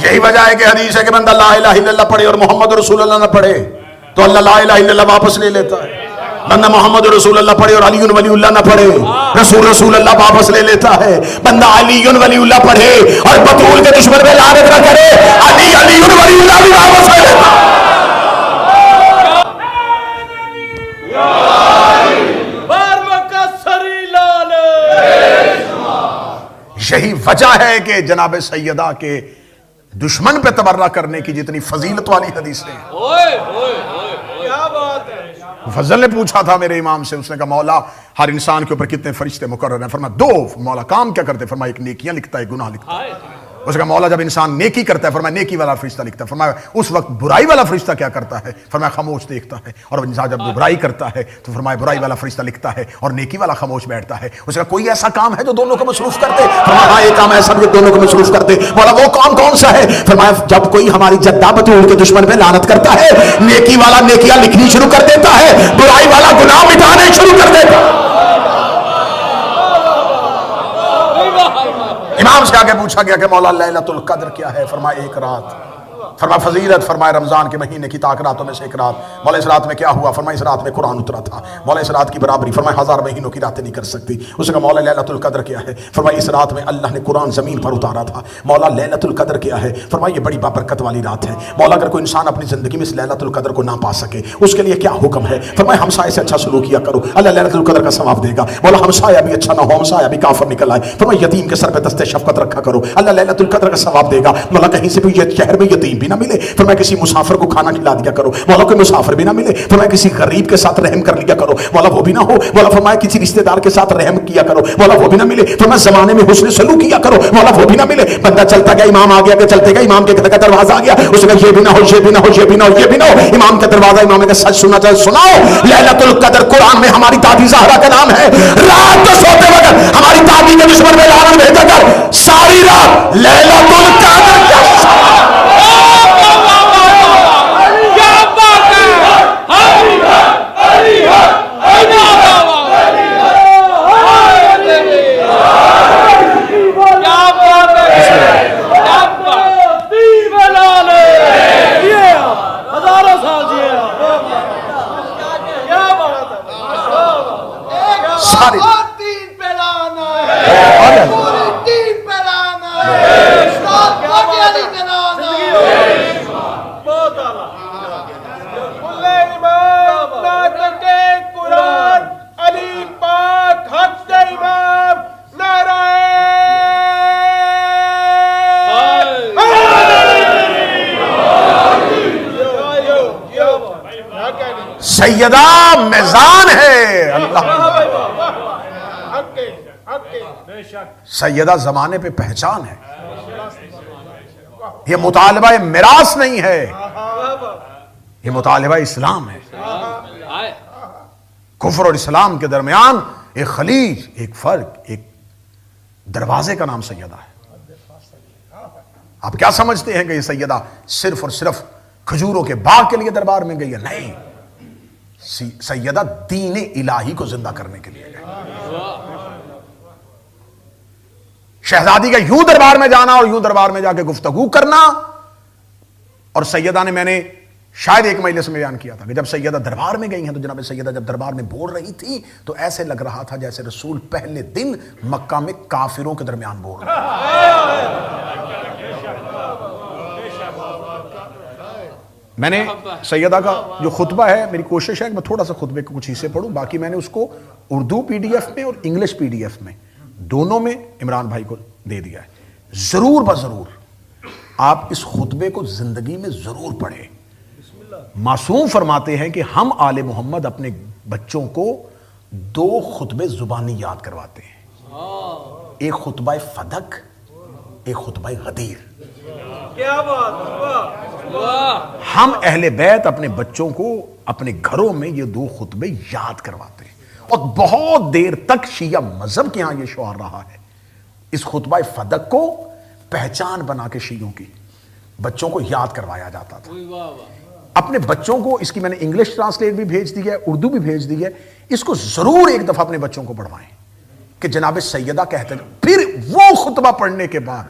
یہی وجہ ہے کہ حدیث ہے کہ بندہ لا الہ الا اللہ پڑھے اور محمد رسول اللہ نہ پڑھے تو اللہ لا الہ الا اللہ واپس لے لیتا ہے۔ بندہ محمد رسول اللہ پڑھے اور علی ولی اللہ نہ پڑھے رسول اللہ واپس لے لیتا ہے۔ بندہ علی ولی اللہ پڑھے اور بطول کے دشمن پہ لعنت نہ کرے، علی ولی اللہ بھی واپس لے لیتا ہے۔ یہی وجہ ہے کہ جناب سیدہ کے دشمن پہ تبرہ کرنے کی جتنی فضیلت والی حدیثیں ہیں۔ فضل نے پوچھا تھا میرے امام سے، اس نے کہا مولا ہر انسان کے اوپر کتنے فرشتے مقرر ہیں؟ فرمایا دو۔ مولا کام کیا کرتے؟ فرمایا ایک نیکیاں لکھتا ہے، گناہ لکھتا ہے۔ اس نے کہا مولا جب انسان نیکی کرتا ہے، فرمایا نیکی والا فرشتہ لکھتا ہے۔ فرمایا اس وقت برائی والا فرشتہ کیا کرتا ہے؟ فرمایا خاموش دیکھتا ہے۔ اور انسان جب برائی کرتا ہے تو فرمایا برائی والا فرشتہ لکھتا ہے اور نیکی والا خاموش بیٹھتا ہے۔ اس نے کہا کوئی ایسا کام ہے جو دونوں کو مصروف کر دے؟ فرمایا ہاں ایک کام ایسا بھی دونوں کو مصروف کر دے۔ مولا وہ کام کون سا ہے؟ فرمایا جب کوئی ہماری جدہ بطول کے دشمن پہ لعنت کرتا ہے، نیکی والا نیکیاں لکھنی شروع کر دیتا ہے، برائی والا گناہ مٹانے شروع کر دیتا ہے۔ امام سے آگے پوچھا گیا کہ مولا لیلۃ القدر کیا ہے؟ فرمایا ایک رات۔ فرمایا فضیلت، فرمایا رمضان کے مہینے کی طاق راتوں میں سے ایک رات۔ مولا اس رات میں کیا ہوا؟ فرمایا اس رات میں قرآن اترا تھا۔ مولا اس رات کی برابری فرمایا 1000 مہینوں کی راتیں نہیں کر سکتی۔ اس نے کہا مولا لیلۃ القدر کیا ہے؟ فرمایا اس رات میں اللہ نے قرآن زمین پر اتارا تھا۔ مولا لیلۃ القدر کیا ہے؟ فرمایا یہ بڑی بابرکت والی رات ہے۔ مولا اگر کوئی انسان اپنی زندگی میں اس لیلۃ القدر کو نہ پا سکے اس کے لیے کیا حکم ہے؟ فرمایا ہمسائے سے اچھا سلوک کیا کرو، اللہ لیلۃ القدر کا ثواب دے گا۔ مولا ہمسایہ بھی اچھا نہ ہو، ہمسایہ بھی کافر نکل آئے، فرمایا یتیم کے سر پہ دست شفقت رکھا کرو، اللہ لیلۃ القدر کا ثواب دے گا۔ مولا کہیں سے بھی شہر میں یتیم بھی نہ ملے، فرمایا کسی مسافر کو کھانا کھلا دیا کرو، مولا کوئی مسافر بھی نہ ملے، فرمایا کسی غریب کے ساتھ رحم کر لیا کرو، مولا وہ بھی نہ ہو، مولا فرمایا کسی رشتہ دار کے ساتھ رحم کیا کرو، مولا وہ بھی نہ ملے، فرمایا زمانے میں حسن سلوک کیا کرو، مولا وہ بھی نہ ملے۔ بندہ چلتا گیا، امام آ گیا کہ چلتے گئے امام کے گھر کا دروازہ آ گیا، اس نے کہا یہ بھی نہ ہو، یہ بھی نہ ہو، یہ بھی نہ ہو، یہ بھی نہ ہو۔ امام کا دروازہ، امام نے کہا سچ سننا چاہے سناؤ، لیلۃ القدر قرآن میں ہماری دادی زہرا کا نام ہے۔ رات کو سوتے وقت ہماری دادی کے دشمن میں لعنت بھیجا کر ساری رات لیلۃ القدر کا کیا بات ہے، خالد اور دین پہ لانا ہے، پوری دین پہ لانا ہے، استاد موٹی علی پہ لانا ہے۔ بہت اعلیٰ کلے امام ناطق قرآن علی پاک حق امام نعرہ سیدہ میزان ہے اللہ، سیدہ زمانے پہ پہچان ہے، یہ مطالبہ میراث نہیں ہے، یہ مطالبہ اسلام ہے۔ کفر اور اسلام کے درمیان ایک خلیج، ایک فرق، ایک دروازے کا نام سیدہ ہے۔ آپ کیا سمجھتے ہیں کہ یہ سیدہ صرف اور صرف کھجوروں کے باغ کے لیے دربار میں گئی ہے؟ نہیں، سیدہ دین الہی کو زندہ کرنے کے لیے گئی۔ شہزادی کا یوں دربار میں جانا اور یوں دربار میں جا کے گفتگو کرنا، اور سیدہ نے، میں نے شاید ایک مجلس میں بیان کیا تھا کہ جب سیدہ دربار میں گئی ہیں تو جناب سیدہ جب دربار میں بول رہی تھی تو ایسے لگ رہا تھا جیسے رسول پہلے دن مکہ میں کافروں کے درمیان بول رہے ہیں۔ میں نے سیدہ کا جو خطبہ ہے، میری کوشش ہے کہ میں تھوڑا سا خطبے کے کچھ حصے پڑھوں، باقی میں نے اس کو اردو پی ڈی ایف میں اور انگلش پی ڈی ایف میں دونوں میں عمران بھائی کو دے دیا ہے۔ ضرور بضرور آپ اس خطبے کو زندگی میں ضرور پڑھیں۔ معصوم فرماتے ہیں کہ ہم آل محمد اپنے بچوں کو 2 خطبے زبانی یاد کرواتے ہیں، ایک خطبہ فدق، ایک خطبہ غدیر۔ کیا بات، ہم اہل بیت اپنے بچوں کو اپنے گھروں میں یہ 2 خطبے یاد کرواتے ہیں، اور بہت دیر تک شیعہ مذہب کے ہاں یہ شعار رہا ہے۔ اس خطبہ فدق کو پہچان بنا کے شیعوں کی بچوں کو یاد کروایا جاتا تھا۔ اپنے بچوں کو اس کی میں نے انگلش ٹرانسلیٹ بھی بھیج دی ہے، اردو بھی بھیج دی ہے، اس کو ضرور ایک دفعہ اپنے بچوں کو پڑھوائیں کہ جناب سیدہ کہتے ہیں۔ پھر وہ خطبہ پڑھنے کے بعد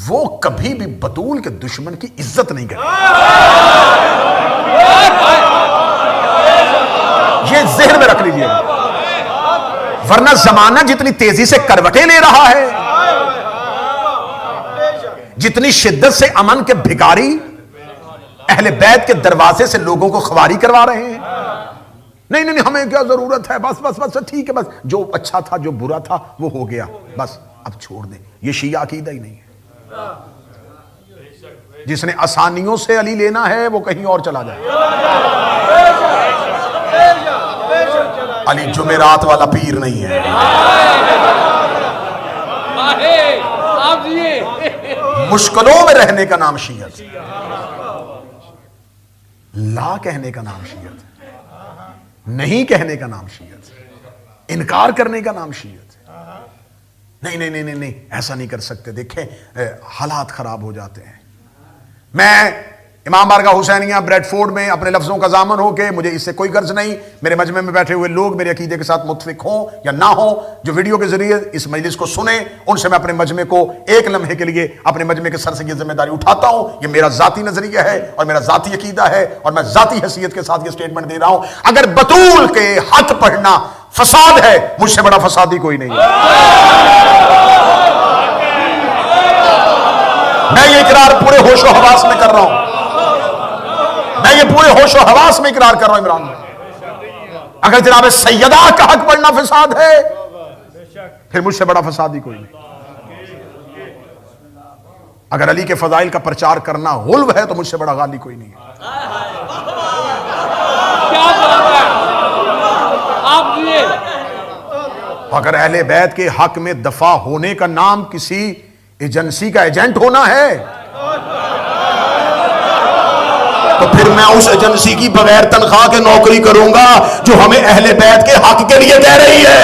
وہ کبھی بھی بطول کے دشمن کی عزت نہیں کرے، یہ ذہن میں رکھ لیجئے، ورنہ زمانہ جتنی تیزی سے کروٹیں لے رہا ہے، جتنی شدت سے امن کے بھکاری اہل بیت کے دروازے سے لوگوں کو خواری کروا رہے ہیں، نہیں نہیں ہمیں کیا ضرورت ہے، بس بس بس ٹھیک ہے، بس جو اچھا تھا جو برا تھا وہ ہو گیا، بس اب چھوڑ دیں۔ یہ شیعہ عقیدہ ہی نہیں ہے۔ جس نے آسانیوں سے علی لینا ہے وہ کہیں اور چلا جائے۔ علی جمعرات والا پیر نہیں ہے، مشکلوں میں رہنے کا نام شیعت، لا کہنے کا نام شیعت، نہیں کہنے کا نام شیعت، انکار کرنے کا نام شیعت۔ نہیں نہیں نہیں نہیں ایسا نہیں کر سکتے، دیکھیں حالات خراب ہو جاتے ہیں۔ میں امام بارگاہ حسینیہ بریڈ فورڈ میں اپنے لفظوں کا ضامن ہو کے، مجھے اس سے کوئی غرض نہیں، میرے مجمع میں بیٹھے ہوئے لوگ میرے عقیدے کے ساتھ متفق ہوں یا نہ ہوں، جو ویڈیو کے ذریعے اس مجلس کو سنیں، ان سے میں اپنے مجمع کو ایک لمحے کے لیے اپنے مجمع کے سر سے یہ ذمہ داری اٹھاتا ہوں۔ یہ میرا ذاتی نظریہ ہے اور میرا ذاتی عقیدہ ہے، اور میں ذاتی حیثیت کے ساتھ یہ سٹیٹمنٹ دے رہا ہوں۔ اگر بطول کے حق پڑھنا فساد ہے، مجھ سے بڑا فسادی کوئی نہیں ہے۔ میں یہ اقرار پورے ہوش و حواس میں کر رہا ہوں، میں یہ پورے ہوش و حواس میں اقرار کر رہا ہوں عمران بھائی۔ اگر جناب سیدہ کا حق پڑھنا فساد ہے، پھر مجھ سے بڑا فسادی کوئی نہیں۔ اگر علی کے فضائل کا پرچار کرنا غلو ہے تو مجھ سے بڑا غالی کوئی نہیں ہے۔ اگر اہل بیت کے حق میں دفاع ہونے کا نام کسی ایجنسی کا ایجنٹ ہونا ہے تو پھر میں اس ایجنسی کی بغیر تنخواہ کے نوکری کروں گا جو ہمیں اہل بیت کے حق کے لیے کہہ رہی ہے۔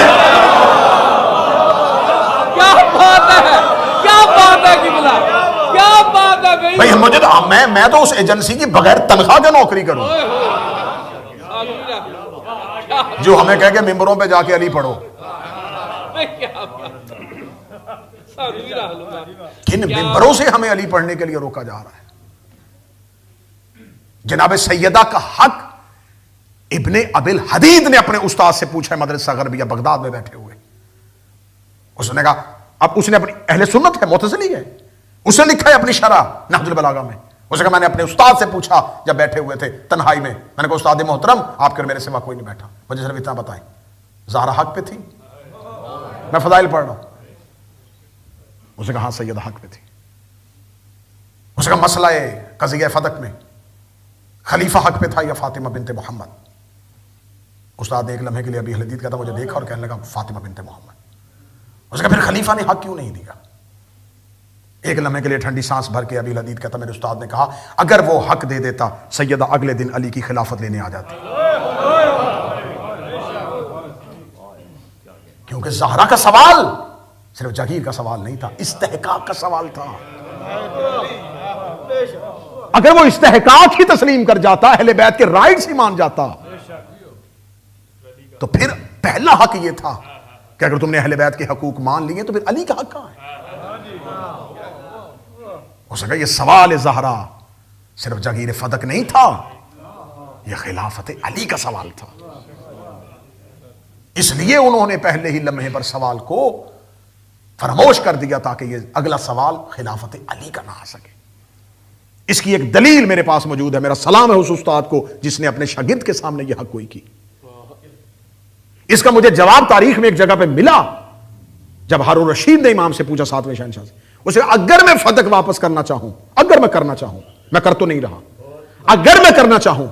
کیا بات ہے، کیا بات ہے قبلہ، کیا بات ہے بھئی مجھے تو میں تو اس ایجنسی کی بغیر تنخواہ کے نوکری کروں جو ہمیں کہہ کے ممبروں پہ جا کے علی پڑھو۔ کن ممبروں سے ہمیں علی پڑھنے کے لیے روکا جا رہا ہے؟ جناب سیدہ کا حق ابن ابی الحدید نے اپنے استاد سے پوچھا ہے مدرسہ غربیہ بغداد میں بیٹھے ہوئے. اس نے کہا, اب اس نے اپنی اہل سنت ہے, معتزلی ہے, اس نے لکھا ہے اپنی شرح نہج البلاغہ میں, اس نے کہا میں نے اپنے استاد سے پوچھا جب بیٹھے ہوئے تھے تنہائی میں, میں نے کہا استاد محترم آپ کے میرے سوا کوئی نہیں بیٹھا, مجھے صرف اتنا بتائیں زہرا حق پہ تھی؟ میں فضائل پڑھ رہا ہوں. اس نے کہا ہاں سیدہ حق پہ تھی. اس نے کہا مسئلہ قضیہ فتق میں خلیفہ حق پہ تھا یا فاطمہ بنت محمد؟ استاد نے ایک لمحے کے لیے ابی الحدید کہتا مجھے دیکھا اور کہنے لگا فاطمہ بنت محمد. اس نے کہا پھر خلیفہ نے حق کیوں نہیں دیا؟ ایک لمحے کے لیے ٹھنڈی سانس بھر کے ابی الحدید کہتا میرے استاد نے کہا اگر وہ حق دے دیتا سیدہ اگلے دن علی کی خلافت لینے آ جاتی, کیونکہ زہرا کا سوال صرف جاگیر کا سوال نہیں تھا, استحقاق کا سوال تھا. اگر وہ استحقاق ہی تسلیم کر جاتا, اہل بیت کے رائٹس ہی مان جاتا, تو پھر پہلا حق یہ تھا کہ اگر تم نے اہل بیت کے حقوق مان لیے تو پھر علی کا حق کہاں ہے؟ اس نے کہا یہ سوال زہرا صرف جاگیر فدق نہیں تھا, یہ خلافت علی کا سوال تھا. اس لیے انہوں نے پہلے ہی لمحے پر سوال کو فراموش کر دیا تاکہ یہ اگلا سوال خلافت علی کا نہ آ سکے. اس کی ایک دلیل میرے پاس موجود ہے. میرا سلام ہے اس استاد کو جس نے اپنے شاگرد کے سامنے یہ حق گوئی کی. اس کا مجھے جواب تاریخ میں ایک جگہ پہ ملا جب ہارون رشید نے امام سے پوچھا 7ویں شہنشاہ سے, اسے اگر میں فتق واپس کرنا چاہوں, اگر میں کرنا چاہوں, میں کر تو نہیں رہا, اگر میں کرنا چاہوں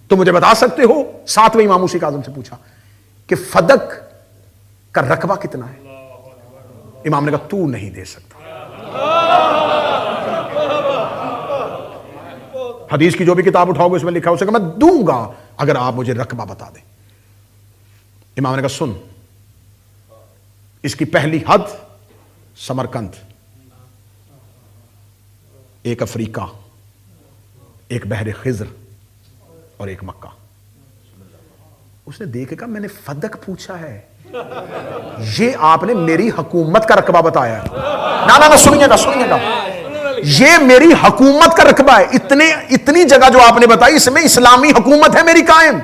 تو مجھے بتا سکتے ہو؟ 7ویں امام موسی کاظم سے پوچھا کہ فدق کا رقبہ کتنا ہے؟ امام نے کہا تو نہیں دے سکتا. حدیث کی جو بھی کتاب اٹھاؤ گے اس میں لکھا اسے کہ میں دوں گا اگر آپ مجھے رقبہ بتا دیں. امام نے کہا سن, اس کی پہلی حد سمرقند, ایک افریقہ, ایک بحر خضر اور ایک مکہ. اس نے دیکھ کے کہا میں نے فدق پوچھا ہے, یہ آپ نے میری حکومت کا رقبہ بتایا ہے. نہ سنیے گا, یہ میری حکومت کا رقبہ ہے. اتنی جگہ جو آپ نے بتائی اس میں اسلامی حکومت ہے میری قائم.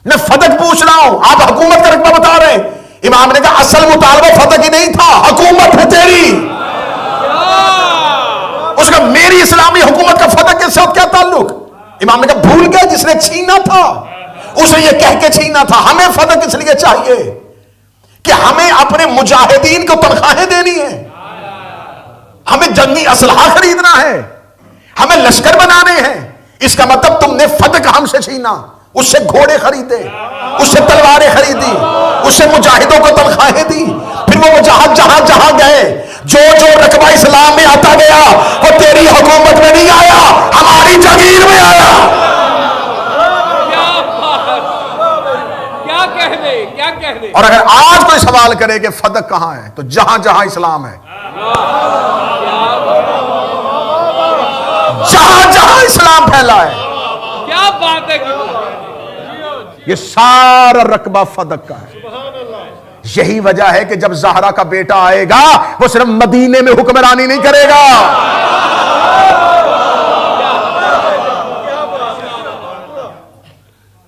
میں فدق پوچھ رہا ہوں, آپ حکومت کا رقبہ بتا رہے ہیں. امام نے کہا اصل مطالبہ فدق ہی نہیں تھا, حکومت ہے تیری. اس کا میری اسلامی حکومت کا فدق کے ساتھ کیا تعلق؟ امام نے کہا بھول گیا جس نے چھینا تھا اسے یہ کہہ کے چھینا تھا. ہمیں فدق اس لیے چاہیے کہ ہمیں اپنے مجاہدین کو تنخواہیں دینی ہے, ہمیں جنگی اسلحہ خریدنا ہے, ہمیں لشکر بنانے ہیں. اس کا مطلب تم نے فدق ہم سے چھینا, اس سے گھوڑے خریدے, اس سے تلواریں خریدی, اس سے مجاہدوں کو تنخواہیں دی. پھر وہ مجاہد جہاں گئے, جو رقبہ اسلام میں آتا گیا وہ تیری حکومت میں نہیں آیا, ہماری جاگیر میں آیا. اور اگر آج کوئی سوال کرے کہ فدق کہاں ہے تو جہاں جہاں اسلام ہے, جہاں جہاں اسلام پھیلا ہے, کیا بات ہے, یہ سارا رقبہ فدق کا ہے. یہی وجہ ہے کہ جب زہرا کا بیٹا آئے گا وہ صرف مدینے میں حکمرانی نہیں کرے گا,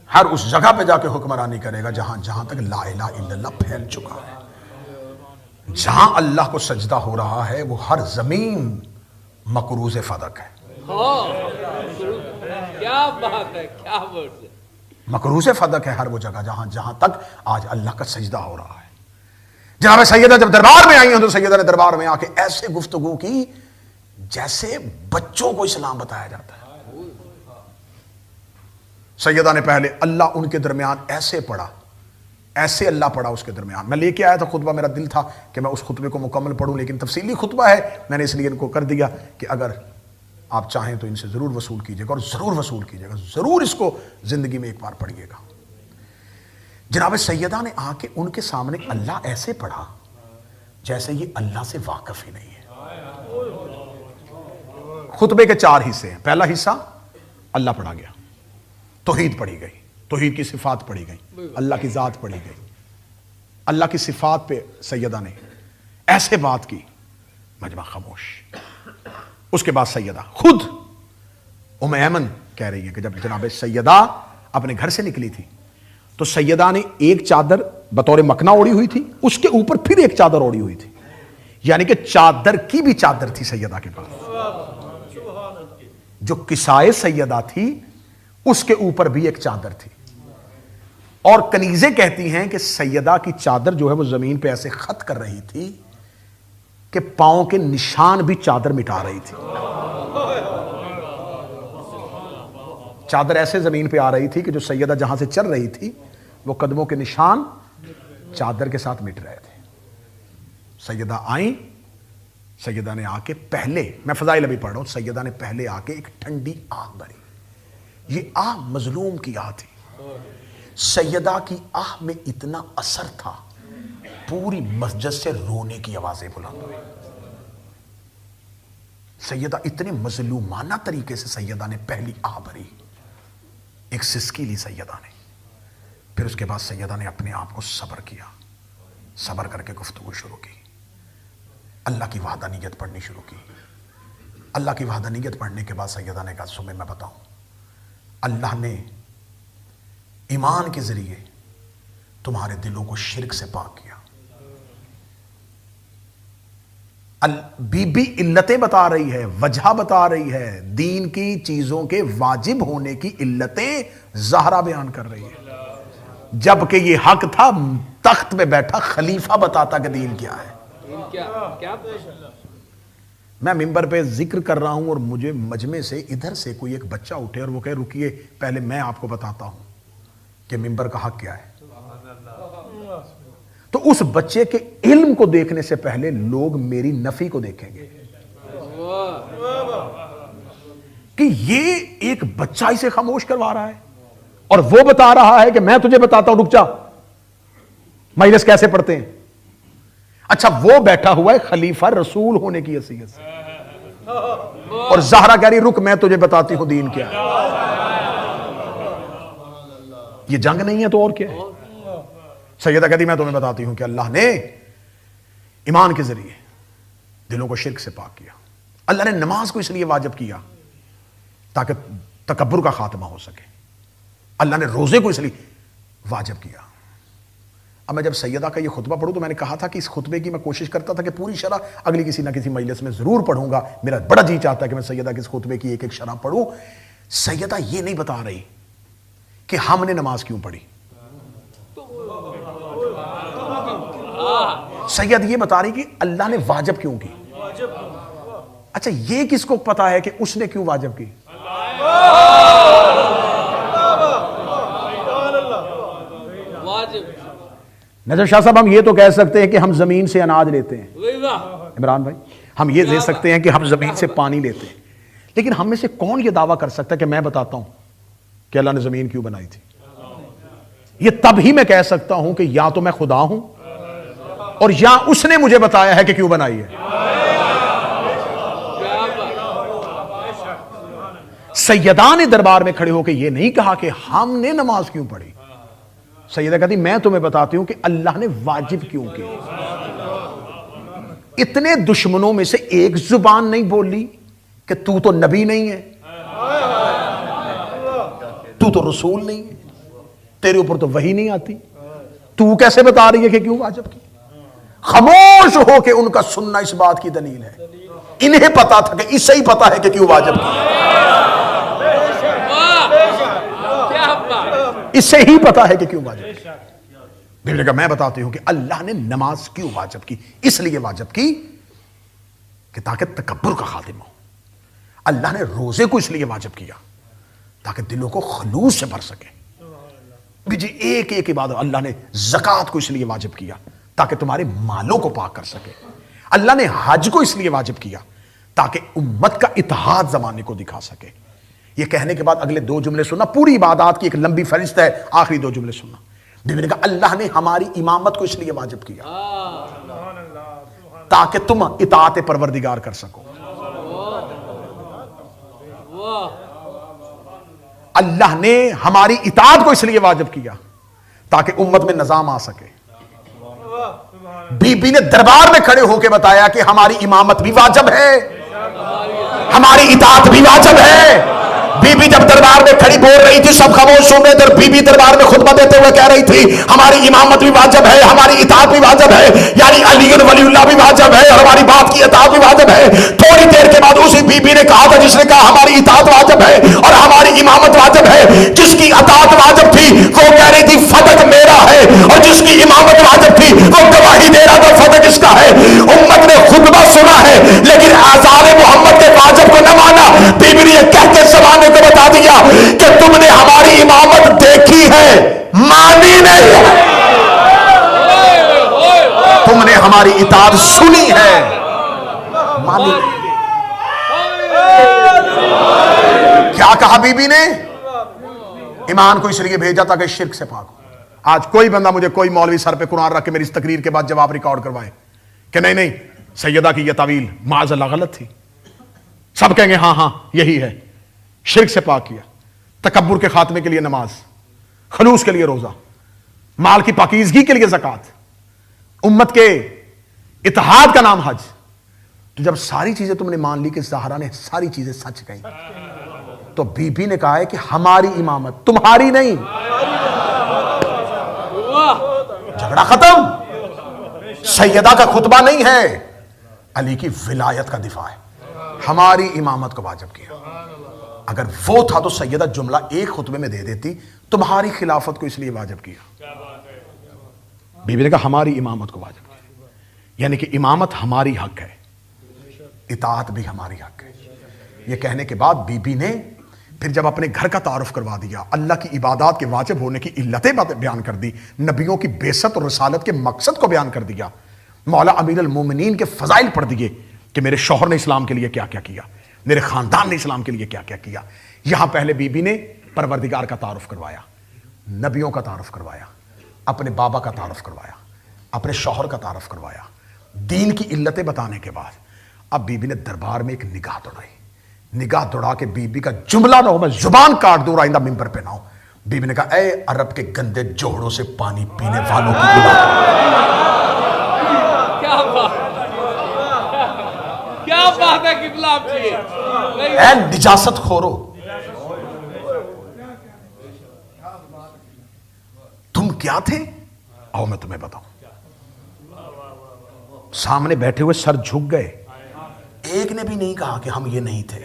ہر اس جگہ پہ جا کے حکمرانی کرے گا جہاں جہاں تک لا الہ الا اللہ پھیل چکا ہے. جہاں اللہ کو سجدہ ہو رہا ہے وہ ہر زمین مقروض فدق ہے. کیا بات ہے, کیا بات ہے, مقروض فدق ہے ہر وہ جگہ جہاں جہاں تک آج اللہ کا سجدہ ہو رہا ہے. جناب سیدہ جب دربار میں آئی ہیں تو سیدہ نے دربار میں آ کے ایسے گفتگو کی جیسے بچوں کو اسلام بتایا جاتا ہے. سیدہ نے پہلے اللہ ان کے درمیان ایسے پڑھا, ایسے اللہ پڑھا اس کے درمیان. میں لے کے آیا تھا خطبہ, میرا دل تھا کہ میں اس خطبے کو مکمل پڑھوں لیکن تفصیلی خطبہ ہے, میں نے اس لیے ان کو کر دیا کہ اگر آپ چاہیں تو ان سے ضرور وصول کیجئے گا, اور ضرور وصول کیجئے گا, ضرور اس کو زندگی میں ایک بار پڑھیے گا. جناب سیدہ نے آ کے ان کے سامنے اللہ ایسے پڑھا جیسے یہ اللہ سے واقف ہی نہیں ہے. خطبے کے 4 حصے ہیں. پہلا حصہ اللہ پڑھا گیا, توحید پڑھی گئی, توحید کی صفات پڑھی گئی, اللہ کی ذات پڑھی گئی, اللہ کی صفات پہ سیدہ نے ایسے بات کی, مجمع خاموش. اس کے بعد سیدہ خود ام ایمن کہہ رہی ہے کہ جب جناب سیدہ اپنے گھر سے نکلی تھی تو سیدہ نے ایک چادر بطور مکنا اوڑی ہوئی تھی، اس کے اوپر پھر ایک چادر اوڑی ہوئی تھی، یعنی کہ چادر کی بھی چادر تھی سیدہ کے پاس۔ جو کسائے سیدہ تھی اس کے اوپر بھی ایک چادر تھی، اور کنیزیں کہتی ہیں کہ سیدہ کی چادر جو ہے وہ زمین پہ ایسے خط کر رہی تھی کہ پاؤں کے نشان بھی چادر مٹا رہی تھی۔ چادر ایسے زمین پہ آ رہی تھی کہ جو سیدہ جہاں سے چل رہی تھی وہ قدموں کے نشان چادر کے ساتھ مٹ رہے تھے۔ سیدہ آئیں، سیدہ نے آ کے پہلے، میں فضائل ابھی پڑھ رہا ہوں، سیدہ نے پہلے آ کے ایک ٹھنڈی آہ بھری۔ یہ آہ مظلوم کی آہ تھی۔ سیدہ کی آہ میں اتنا اثر تھا، پوری مسجد سے رونے کی آوازیں بلند ہوئی۔ سیدہ اتنے مظلومانہ طریقے سے سیدہ نے پہلی آہ بھری، ایک سسکی لی سیدہ نے، پھر اس کے بعد سیدہ نے اپنے آپ کو صبر کیا، صبر کر کے گفتگو شروع کی، اللہ کی وحدانیت پڑھنی شروع کی۔ اللہ کی وحدانیت پڑھنے کے بعد سیدہ نے کہا سمیں میں بتاؤں، اللہ نے ایمان کے ذریعے تمہارے دلوں کو شرک سے پاک کیا۔ بی بی علتیں بتا رہی ہے، وجہ بتا رہی ہے، دین کی چیزوں کے واجب ہونے کی علتیں زہرا بیان کر رہی ہے، جبکہ یہ حق تھا تخت پہ بیٹھا خلیفہ بتاتا کہ دین کیا ہے۔ میں ممبر پہ ذکر کر رہا ہوں اور مجھے مجمع سے ادھر سے کوئی ایک بچہ اٹھے اور وہ کہے رکیے پہلے میں آپ کو بتاتا ہوں کہ ممبر کا حق کیا ہے، تو اس بچے کے علم کو دیکھنے سے پہلے لوگ میری نفی کو دیکھیں گے کہ یہ ایک بچہ اسے خاموش کروا رہا ہے اور وہ بتا رہا ہے کہ میں تجھے بتاتا ہوں، رک جا، مجلس کیسے پڑھتے ہیں۔ اچھا وہ بیٹھا ہوا ہے خلیفہ رسول ہونے کی حیثیت سے، اور زہرا کہہ رہی رک میں تجھے بتاتی ہوں دین کیا ہے۔ یہ جنگ نہیں ہے تو اور کیا ہے؟ سیدہ کہتی میں تمہیں بتاتی ہوں کہ اللہ نے ایمان کے ذریعے دلوں کو شرک سے پاک کیا۔ اللہ نے نماز کو اس لیے واجب کیا تاکہ تکبر کا خاتمہ ہو سکے۔ اللہ نے روزے کو اس لیے واجب کیا۔ اب میں جب سیدہ کا یہ خطبہ پڑھوں تو میں نے کہا تھا کہ اس خطبے کی میں کوشش کرتا تھا کہ پوری شرح اگلی کسی نہ کسی مجلس میں ضرور پڑھوں گا، میرا بڑا جی چاہتا ہے کہ میں سیدہ کے اس خطبے کی ایک ایک شرح پڑھوں۔ سیدہ یہ نہیں بتا رہی کہ ہم نے نماز کیوں پڑھی، سید یہ بتا رہی کہ اللہ نے واجب کیوں کی۔ اچھا یہ کس کو پتا ہے کہ اس نے کیوں واجب کی؟ نجف شاہ صاحب ہم یہ تو کہہ سکتے ہیں کہ ہم زمین سے اناج لیتے ہیں، عمران بھائی ہم یہ دے سکتے ہیں کہ ہم زمین سے پانی لیتے ہیں، لیکن ہم میں سے کون یہ دعویٰ کر سکتا ہے کہ میں بتاتا ہوں کہ اللہ نے زمین کیوں بنائی تھی؟ یہ تب ہی میں کہہ سکتا ہوں کہ یا تو میں خدا ہوں اور یا اس نے مجھے بتایا ہے کہ کیوں بنائی ہے۔ سیدان دربار میں کھڑے ہو کے یہ نہیں کہا کہ ہم نے نماز کیوں پڑھی، سیدہ کہتی میں تمہیں بتاتی ہوں کہ اللہ نے واجب کیوں کی۔ اتنے دشمنوں میں سے ایک زبان نہیں بولی کہ تو نبی نہیں ہے، تو رسول نہیں ہے، تیرے اوپر تو وحی نہیں آتی، تو کیسے بتا رہی ہے کہ کیوں واجب کی؟ خاموش ہو کے ان کا سننا اس بات کی دلیل ہے، انہیں پتا تھا کہ اسے ہی پتا ہے کہ کیوں واجب کی، اسے ہی پتا ہے کہ کیوں واجب کی۔ پھر نے کہا میں بتاتی ہوں کہ اللہ نے نماز کیوں واجب کی، اس لیے واجب کی کہ تاکہ تکبر کا خاتمہ ہو۔ اللہ نے روزے کو اس لیے واجب کیا تاکہ دلوں کو خلوص سے بھر سکے۔ جی ایک ایک عبادت۔ اللہ نے زکوٰۃ کو اس لیے واجب کیا تاکہ تمہارے مالوں کو پاک کر سکے۔ اللہ نے حج کو اس لیے واجب کیا تاکہ امت کا اتحاد زمانے کو دکھا سکے۔ یہ کہنے کے بعد اگلے دو جملے سننا، پوری عبادات کی ایک لمبی فہرست ہے، آخری دو جملے سننا۔ بیوی نے کہا اللہ نے ہماری امامت کو اس لیے واجب کیا تاکہ تم اطاعت پروردگار کر سکو۔ اللہ نے ہماری اطاعت کو اس لیے واجب کیا تاکہ امت میں نظام آ سکے۔ بی بی نے دربار میں کھڑے ہو کے بتایا کہ ہماری امامت بھی واجب ہے، ہماری اطاعت بھی واجب ہے، بی بی جب دربار میں کھڑی بول رہی تھی سب خاموش سن رہے تھے، اور بی بی دربار میں خطبہ دیتے ہوئے کہہ رہی تھی ہماری امامت بھی واجب ہے، ہماری اطاعت بھی واجب ہے، یعنی علی ولی اللہ بھی واجب ہے اور ہماری بات کی اطاعت بھی واجب ہے۔ تھوڑی دیر کے بعد اسی بی بی نے کہا تھا جس نے کہا ہماری اطاعت واجب ہے اور ہماری امامت واجب ہے، جس کی اطاعت واجب تھی وہ کہہ رہی تھی فتح میرا ہے، اور جس کی امامت واجب تھی وہ گواہی دے رہا تھا فتح کس کا ہے۔ امت نے خطبہ سنا ہے لیکن آزار محمد کے واجب کو نہ مانا۔ بی بی نے یہ کہہ کے زمانے کو بتا دیا کہ تم نے ہماری امامت دیکھی ہے مانی نہیں ہے، تم نے ہماری اطاعت سنی ہے مانی نہیں۔ کیا کہا بی بی نے؟ ایمان کو اس لیے بھیجا تھا کہ شرک سے پاک ہو۔ آج کوئی بندہ مجھے کوئی مولوی سر پہ قرآن رکھ کے میری اس تقریر کے بعد جواب ریکارڈ کروائے کہ نہیں نہیں سیدہ کی یہ تعویل معاذ اللہ غلط تھی، سب کہیں گے ہاں ہاں یہی ہے، شرک سے پاک کیا، تکبر کے خاتمے کے لیے نماز، خلوص کے لیے روزہ، مال کی پاکیزگی کے لیے زکوٰۃ، امت کے اتحاد کا نام حج۔ تو جب ساری چیزیں تم نے مان لی کہ زہرا نے ساری چیزیں سچ کہیں، تو بی بی نے کہا ہے کہ ہماری امامت تمہاری نہیں، جھگڑا ختم۔ سیدہ کا خطبہ نہیں ہے، علی کی ولایت کا دفاع ہے، ہماری امامت کو واجب کیا۔ اگر وہ تھا تو سیدہ جملہ ایک خطبے میں دے دیتی تمہاری خلافت کو اس لیے واجب کیا۔ بی بی نے کہا ہماری امامت کو واجب کیا، یعنی کہ امامت ہماری حق ہے، اطاعت بھی ہماری حق ہے۔ یہ کہنے کے بعد بی بی نے پھر جب اپنے گھر کا تعارف کروا دیا، اللہ کی عبادات کے واجب ہونے کی علتیں بیان کر دی، نبیوں کی بعثت اور رسالت کے مقصد کو بیان کر دیا، مولا امیر المومنین کے فضائل پڑھ دیے کہ میرے شوہر نے اسلام کے لیے کیا کیا کیا، میرے خاندان نے اسلام کے لیے کیا کیا کیا۔ یہاں پہلے بی بی نے پروردگار کا تعارف کروایا، نبیوں کا تعارف کروایا، اپنے بابا کا تعارف کروایا، اپنے شوہر کا تعارف کروایا، دین کی علتیں بتانے کے بعد اب بی بی نے دربار میں ایک نگاہ دوڑائی، نگاہ دوڑا کے بی بی کا جملہ نہ ہو میں زبان کاٹ دوں، آئندہ ممبر پہ نہ ہو۔ بی بی نے کہا اے عرب کے گندے جوہڑوں سے پانی پینے والوں کی کیا بات ہے قبلہ آپ کی، اے نجاست خورو، تم کیا تھے؟ آؤ میں تمہیں بتاؤں۔ سامنے بیٹھے ہوئے سر جھک گئے، ایک نے بھی نہیں کہا کہ ہم یہ نہیں تھے۔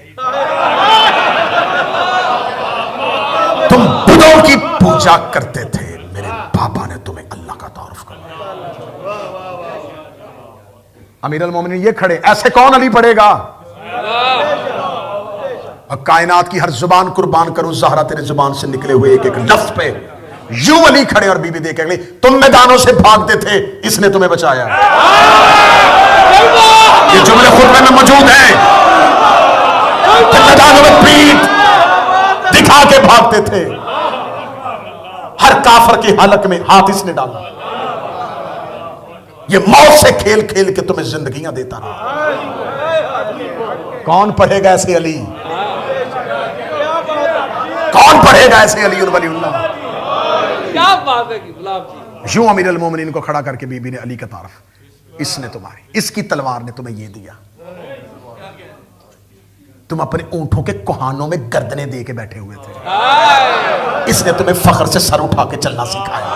تم بتوں کی پوجا کرتے تھے، میرے بابا نے تمہیں اللہ کا تعارف کرایا۔ امیر المومنین یہ کھڑے، ایسے کون علی پڑھے گا؟ اور کائنات کی ہر زبان قربان کروں زہرا تیرے زبان سے نکلے ہوئے ایک ایک لفظ پہ یوں علی کھڑے، اور بی بی دیکھ گئی تم میدانوں سے بھاگتے تھے، اس نے تمہیں بچایا۔ یہ جملے خطبے میں موجود ہیں کہ میدانوں میں پیٹ دکھا کے بھاگتے تھے، ہر کافر کی حلق میں ہاتھ اس نے ڈالا، یہ موت سے کھیل کھیل کے تمہیں زندگیاں دیتا رہا۔ کون پڑھے گا ایسے علی؟ کون پڑھے گا ایسے علی ولی اللہ؟ کیا بات ہے قبلہ آپ کی۔ یوں امیر المومنین کو کھڑا کر کے بی بی نے علی کا تعارف، اس نے تمہاری، اس کی تلوار نے تمہیں یہ دیا، تم اپنے اونٹوں کے کوہانوں میں گردنیں دے کے بیٹھے ہوئے تھے، اس نے تمہیں فخر سے سر اٹھا کے چلنا سکھایا۔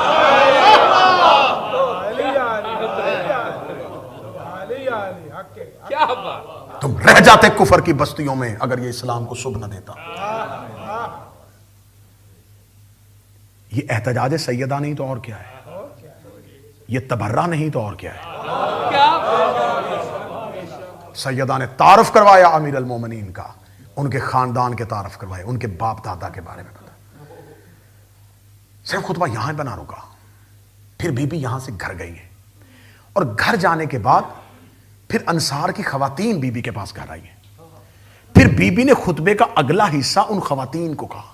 کیا بات، تم رہ جاتے کفر کی بستیوں میں اگر یہ اسلام کو صبح نہ دیتا۔ یہ احتجاج سیدہ نہیں تو اور کیا ہے، یہ تبرہ نہیں تو اور کیا ہے۔ سیدہ نے تعارف کروایا امیر المومنین کا، ان کے خاندان کے تعارف کروائے، ان کے باپ دادا کے بارے میں بتا۔ صرف خطبہ یہاں بنا رکا، پھر بی بی یہاں سے گھر گئی ہے، اور گھر جانے کے بعد پھر انصار کی خواتین بی بی کے پاس گھر آئی ہیں۔ پھر بی بی نے خطبے کا اگلا حصہ ان خواتین کو کہا،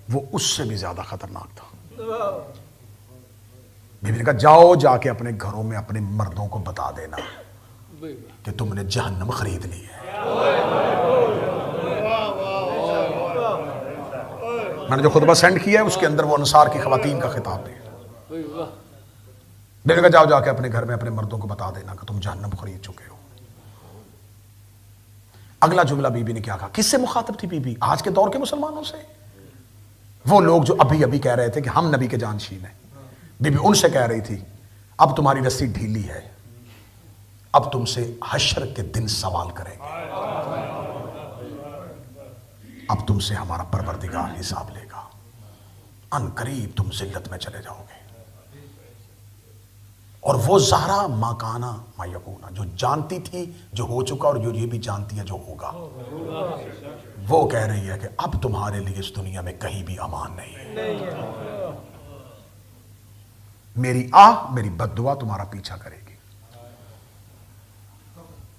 وہ اس سے بھی زیادہ خطرناک تھا۔ بی بی نے کہا جاؤ جا کے اپنے گھروں میں اپنے مردوں کو بتا دینا کہ تم نے جہنم خرید لی ہے۔ میں نے جو خطبہ سینڈ کیا ہے اس کے اندر وہ انصار کی خواتین کا خطاب ہے۔ بی بی نے کہا جاؤ جا کے اپنے گھر میں اپنے مردوں کو بتا دینا کہ تم جہنم خرید چکے ہو۔ اگلا جملہ بی بی نے کیا کہا؟ کس سے مخاطب تھی بی بی؟ آج کے دور کے مسلمانوں سے، وہ لوگ جو ابھی ابھی کہہ رہے تھے کہ ہم نبی کے جانشین ہیں. بی بی ان سے کہہ رہی تھی اب تمہاری رسی ڈھیلی ہے، اب تم سے حشر کے دن سوال کریں گے، اب تم سے ہمارا پروردگار حساب لے گا، ان قریب تم ذلت میں چلے جاؤ گے. اور وہ زہرا ما کانا ما یکونا، جو جانتی تھی جو ہو چکا اور جو یہ بھی جانتی ہے جو ہوگا، وہ کہہ رہی ہے کہ اب تمہارے لیے اس دنیا میں کہیں بھی امان نہیں ہے. میری میری بد دعا تمہارا پیچھا کرے گی،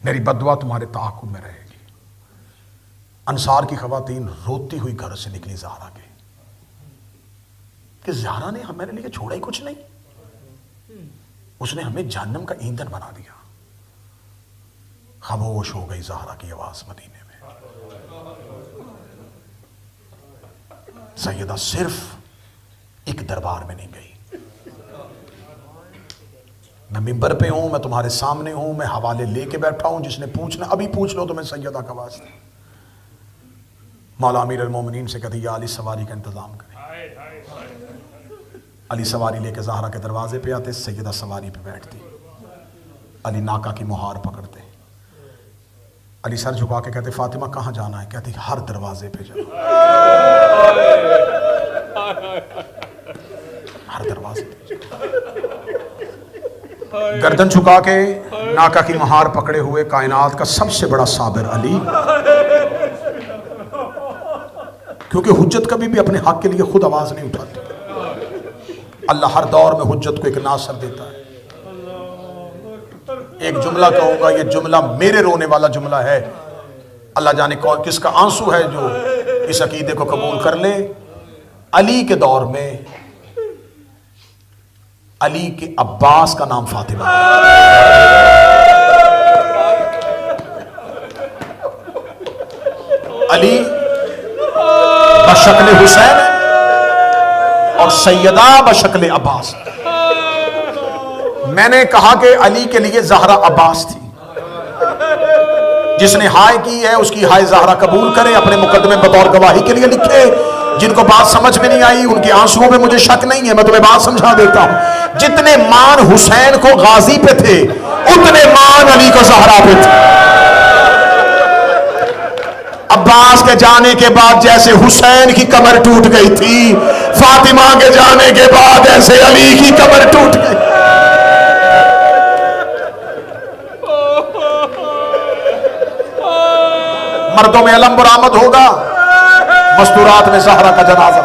میری بد دعا تمہارے تعاقب میں رہے گی. انصار کی خواتین روتی ہوئی گھر سے نکلی زہرا کے کہ زہرا نے ہمارے لیے چھوڑا ہی کچھ نہیں، اس نے ہمیں جہنم کا ایندھن بنا دیا. خاموش ہو گئی زہرا کی آواز مدینے میں. سیدہ صرف ایک دربار میں نہیں گئی، میں ممبر پہ ہوں، میں تمہارے سامنے ہوں، میں حوالے لے کے بیٹھا ہوں، جس نے پوچھنا ابھی پوچھ لو تو میں سیدہ کا واسطہ. مولا امیر المومنین سے کہتی یا علی سواری کا انتظام کریں. علی سواری لے کے زہرا کے دروازے پہ آتے، سیدہ سواری پہ بیٹھتی، علی ناکا کی مہار پکڑتے، علی سر جھکا کے کہتے فاطمہ کہاں جانا ہے؟ کہتی ہر دروازے پہ جاؤ، ہر دروازے پہ جاؤ. گردن جھکا کے ناکا کی مہار پکڑے ہوئے کائنات کا سب سے بڑا صابر علی، کیونکہ حجت کبھی بھی اپنے حق کے لیے خود آواز نہیں اٹھاتی. اللہ ہر دور میں حجت کو ایک ناصر دیتا ہے. ایک جملہ کہوں گا، یہ جملہ میرے رونے والا جملہ ہے، اللہ جانے کس کا آنسو ہے جو اس عقیدے کو قبول کر لے. علی کے دور میں علی کے عباس کا نام فاطمہ ہے. علی بشکل حسین اور سیدہ بشکل عباس. میں نے کہا کہ علی کے لیے زہرا عباس تھی. جس نے ہائے کی ہے اس کی ہائے زہرا قبول کرے، اپنے مقدمے بطور گواہی کے لیے لکھے. جن کو بات سمجھ میں نہیں آئی ان کے آنسوؤں میں مجھے شک نہیں ہے، میں تمہیں بات سمجھا دیتا ہوں. جتنے مان حسین کو غازی پہ تھے اتنے مان علی کو زہرا پہ تھے. عباس کے جانے کے بعد جیسے حسین کی کمر ٹوٹ گئی تھی، فاطمہ کے جانے کے بعد ایسے علی کی کمر ٹوٹ گئی. مردوں میں علم برآمد ہوگا، مستورات میں زہرا کا جنازہ.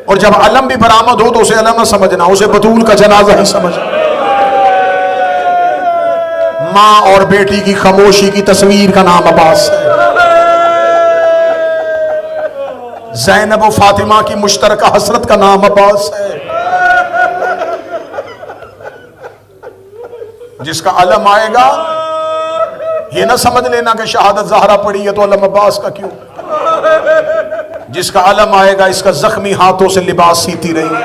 اور جب علم بھی برآمد ہو تو اسے علم نہ سمجھنا، اسے بطول کا جنازہ ہی سمجھنا. ماں اور بیٹی کی خاموشی کی تصویر کا نام عباس ہے. زینب و فاطمہ کی مشترکہ حسرت کا نام عباس ہے. جس کا علم آئے گا یہ نہ سمجھ لینا کہ شہادت زہرا پڑی ہے تو علم عباس کا کیوں. جس کا علم آئے گا اس کا زخمی ہاتھوں سے لباس سیتی رہی،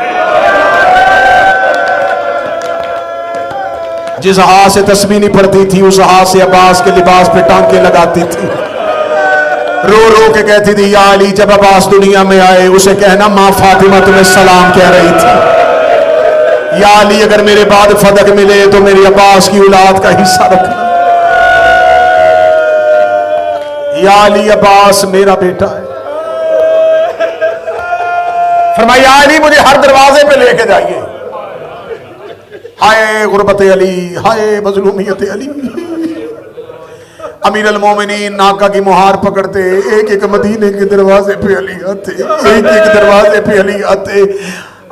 جس ہاتھ سے تسبیح نہیں پڑتی تھی اس ہاتھ سے عباس کے لباس پہ ٹانکے لگاتی تھی. رو رو کے کہتی تھی یا علی جب عباس دنیا میں آئے اسے کہنا ماں فاطمہ تمہیں سلام کہہ رہی تھی. یا علی اگر میرے بعد فدق ملے تو میری عباس کی اولاد کا حصہ رکھنا. یا علی عباس میرا بیٹا ہے. فرمایا یا علی مجھے ہر دروازے پہ لے کے جائیے. ہائے غربت علی، ہائے مظلومیت علی. امیر المومنین ناکا کی مہار پکڑتے، ایک ایک مدینے کے دروازے پہ علی آتے، ایک ایک دروازے پہ علی آتے.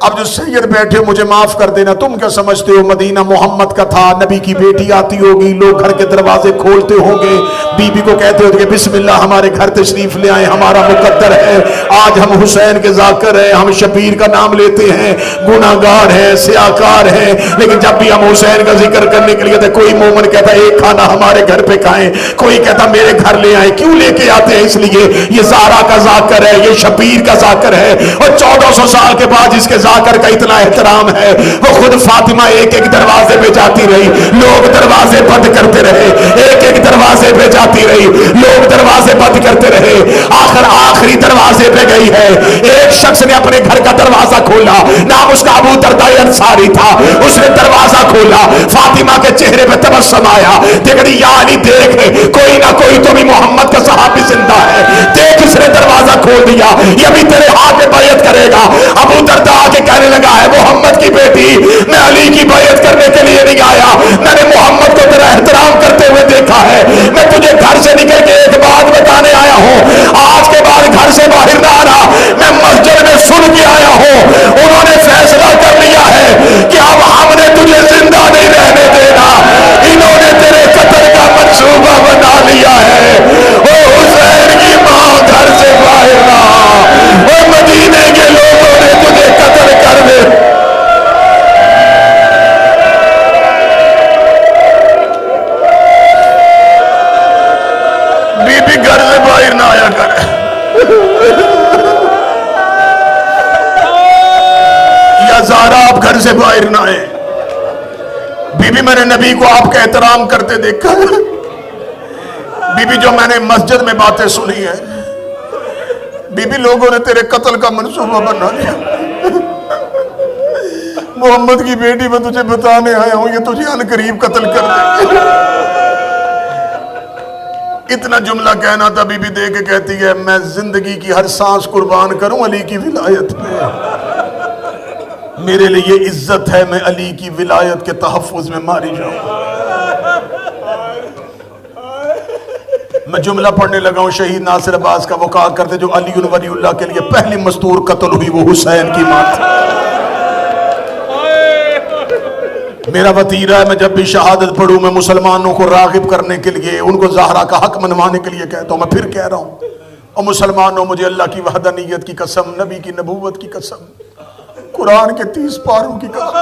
اب جو سید بیٹھے مجھے معاف کر دینا، تم کیا سمجھتے ہو مدینہ محمد کا تھا، نبی کی بیٹی آتی ہوگی، لوگ گھر کے دروازے کھولتے ہوں گے، بی بی کو کہتے ہوتے کہ بسم اللہ ہمارے گھر تشریف لے آئیں، ہمارا مقدر ہے، آج ہم حسین کے ذاکر ہیں، ہم شبیر کا نام لیتے ہیں، گناہگار ہیں، سیاکار ہیں، لیکن جب بھی ہم حسین کا ذکر کرنے کے لیے تھے کوئی مومن کہتا ایک کھانا ہمارے گھر پہ کھائیں، کوئی کہتا میرے گھر لے آئیں. کیوں لے کے آتے ہیں؟ اس لیے یہ زہرا کا ذاکر ہے، یہ شبیر کا ذاکر ہے. اور 1400 سال کے بعد جس کے ذاکر کر کا اتنا احترام ہے، وہ خود فاطمہ ایک ایک دروازے پہ جاتی رہی، لوگ دروازے بند کرتے رہے، ایک ایک دروازے پہ جاتی رہی، لوگ دروازے بند کرتے رہے، آخری دروازے پہ گئی ہے، ایک شخص نے اپنے گھر کا دروازہ کھولا، نام اس کا ابو درداء انصاری تھا، اس نے دروازہ کھولا، فاطمہ کے چہرے پہ تبسم آیا، دیکھ یا علی دیکھ کوئی نہ کوئی تو بھی محمد کا صحابی زندہ ہے، دیکھ اس نے دروازہ کھول دیا، یہ بھی تیرے ہاتھ میں بیعت کرے گا۔ ابو درداء کے کہنے لگا ہے محمد کی بیٹی، میں علی کی بیعت کرنے کے لیے نہیں آیا، میں نے محمد کو تیرا احترام کرتے ہوئے دیکھا ہے، میں تجھے گھر سے نکل کے ایک بات بتانے آیا ہوں، آج کے بعد گھر سے باہر نہ آنا، میں مسجد میں سن کے آیا ہوں، انہوں نے فیصلہ کر لیا ہے کہ اب ہم نے تجھے زندہ نہیں رہنے دینا، انہوں نے تیرے قتل کا منصوبہ بنا لیا ہے۔ او حسین کی ماں گھر سے باہر نہ آ، او مدینے کے لوگوں نے تجھے قتل کر دے۔ بی بی گھر سے باہر نہ آیا کر، یا زہرا آپ گھر سے باہر نہ آئے۔ بی بی میں نے نبی کو آپ کا احترام کرتے دیکھا، بی بی جو میں نے مسجد میں باتیں سنی ہیں، بی بی لوگوں نے تیرے قتل کا منصوبہ بنا لیا، محمد کی بیٹی میں تجھے بتانے آیا ہوں یہ تجھے عنقریب قتل کر دیں گے۔ اتنا جملہ کہنا تھا، بی بی دے کے کہتی ہے میں زندگی کی ہر سانس قربان کروں علی کی ولایت پہ، میرے لیے عزت ہے میں علی کی ولایت کے تحفظ میں ماری جاؤں۔ میں جملہ پڑھنے لگا ہوں شہید ناصر عباس کا، وہ کہا کرتے جو علی ولی اللہ کے لیے پہلی مستور قتل ہوئی وہ حسین کی ماں تھی۔ میرا وطیرہ ہے میں جب بھی شہادت پڑھوں میں مسلمانوں کو راغب کرنے کے لیے، ان کو زہرا کا حق منوانے کے لیے کہتا ہوں، میں پھر کہہ رہا ہوں، اور مسلمانوں مجھے اللہ کی وحدانیت کی قسم، نبی کی نبوت کی قسم، قرآن کے 30 پاروں کی قسم،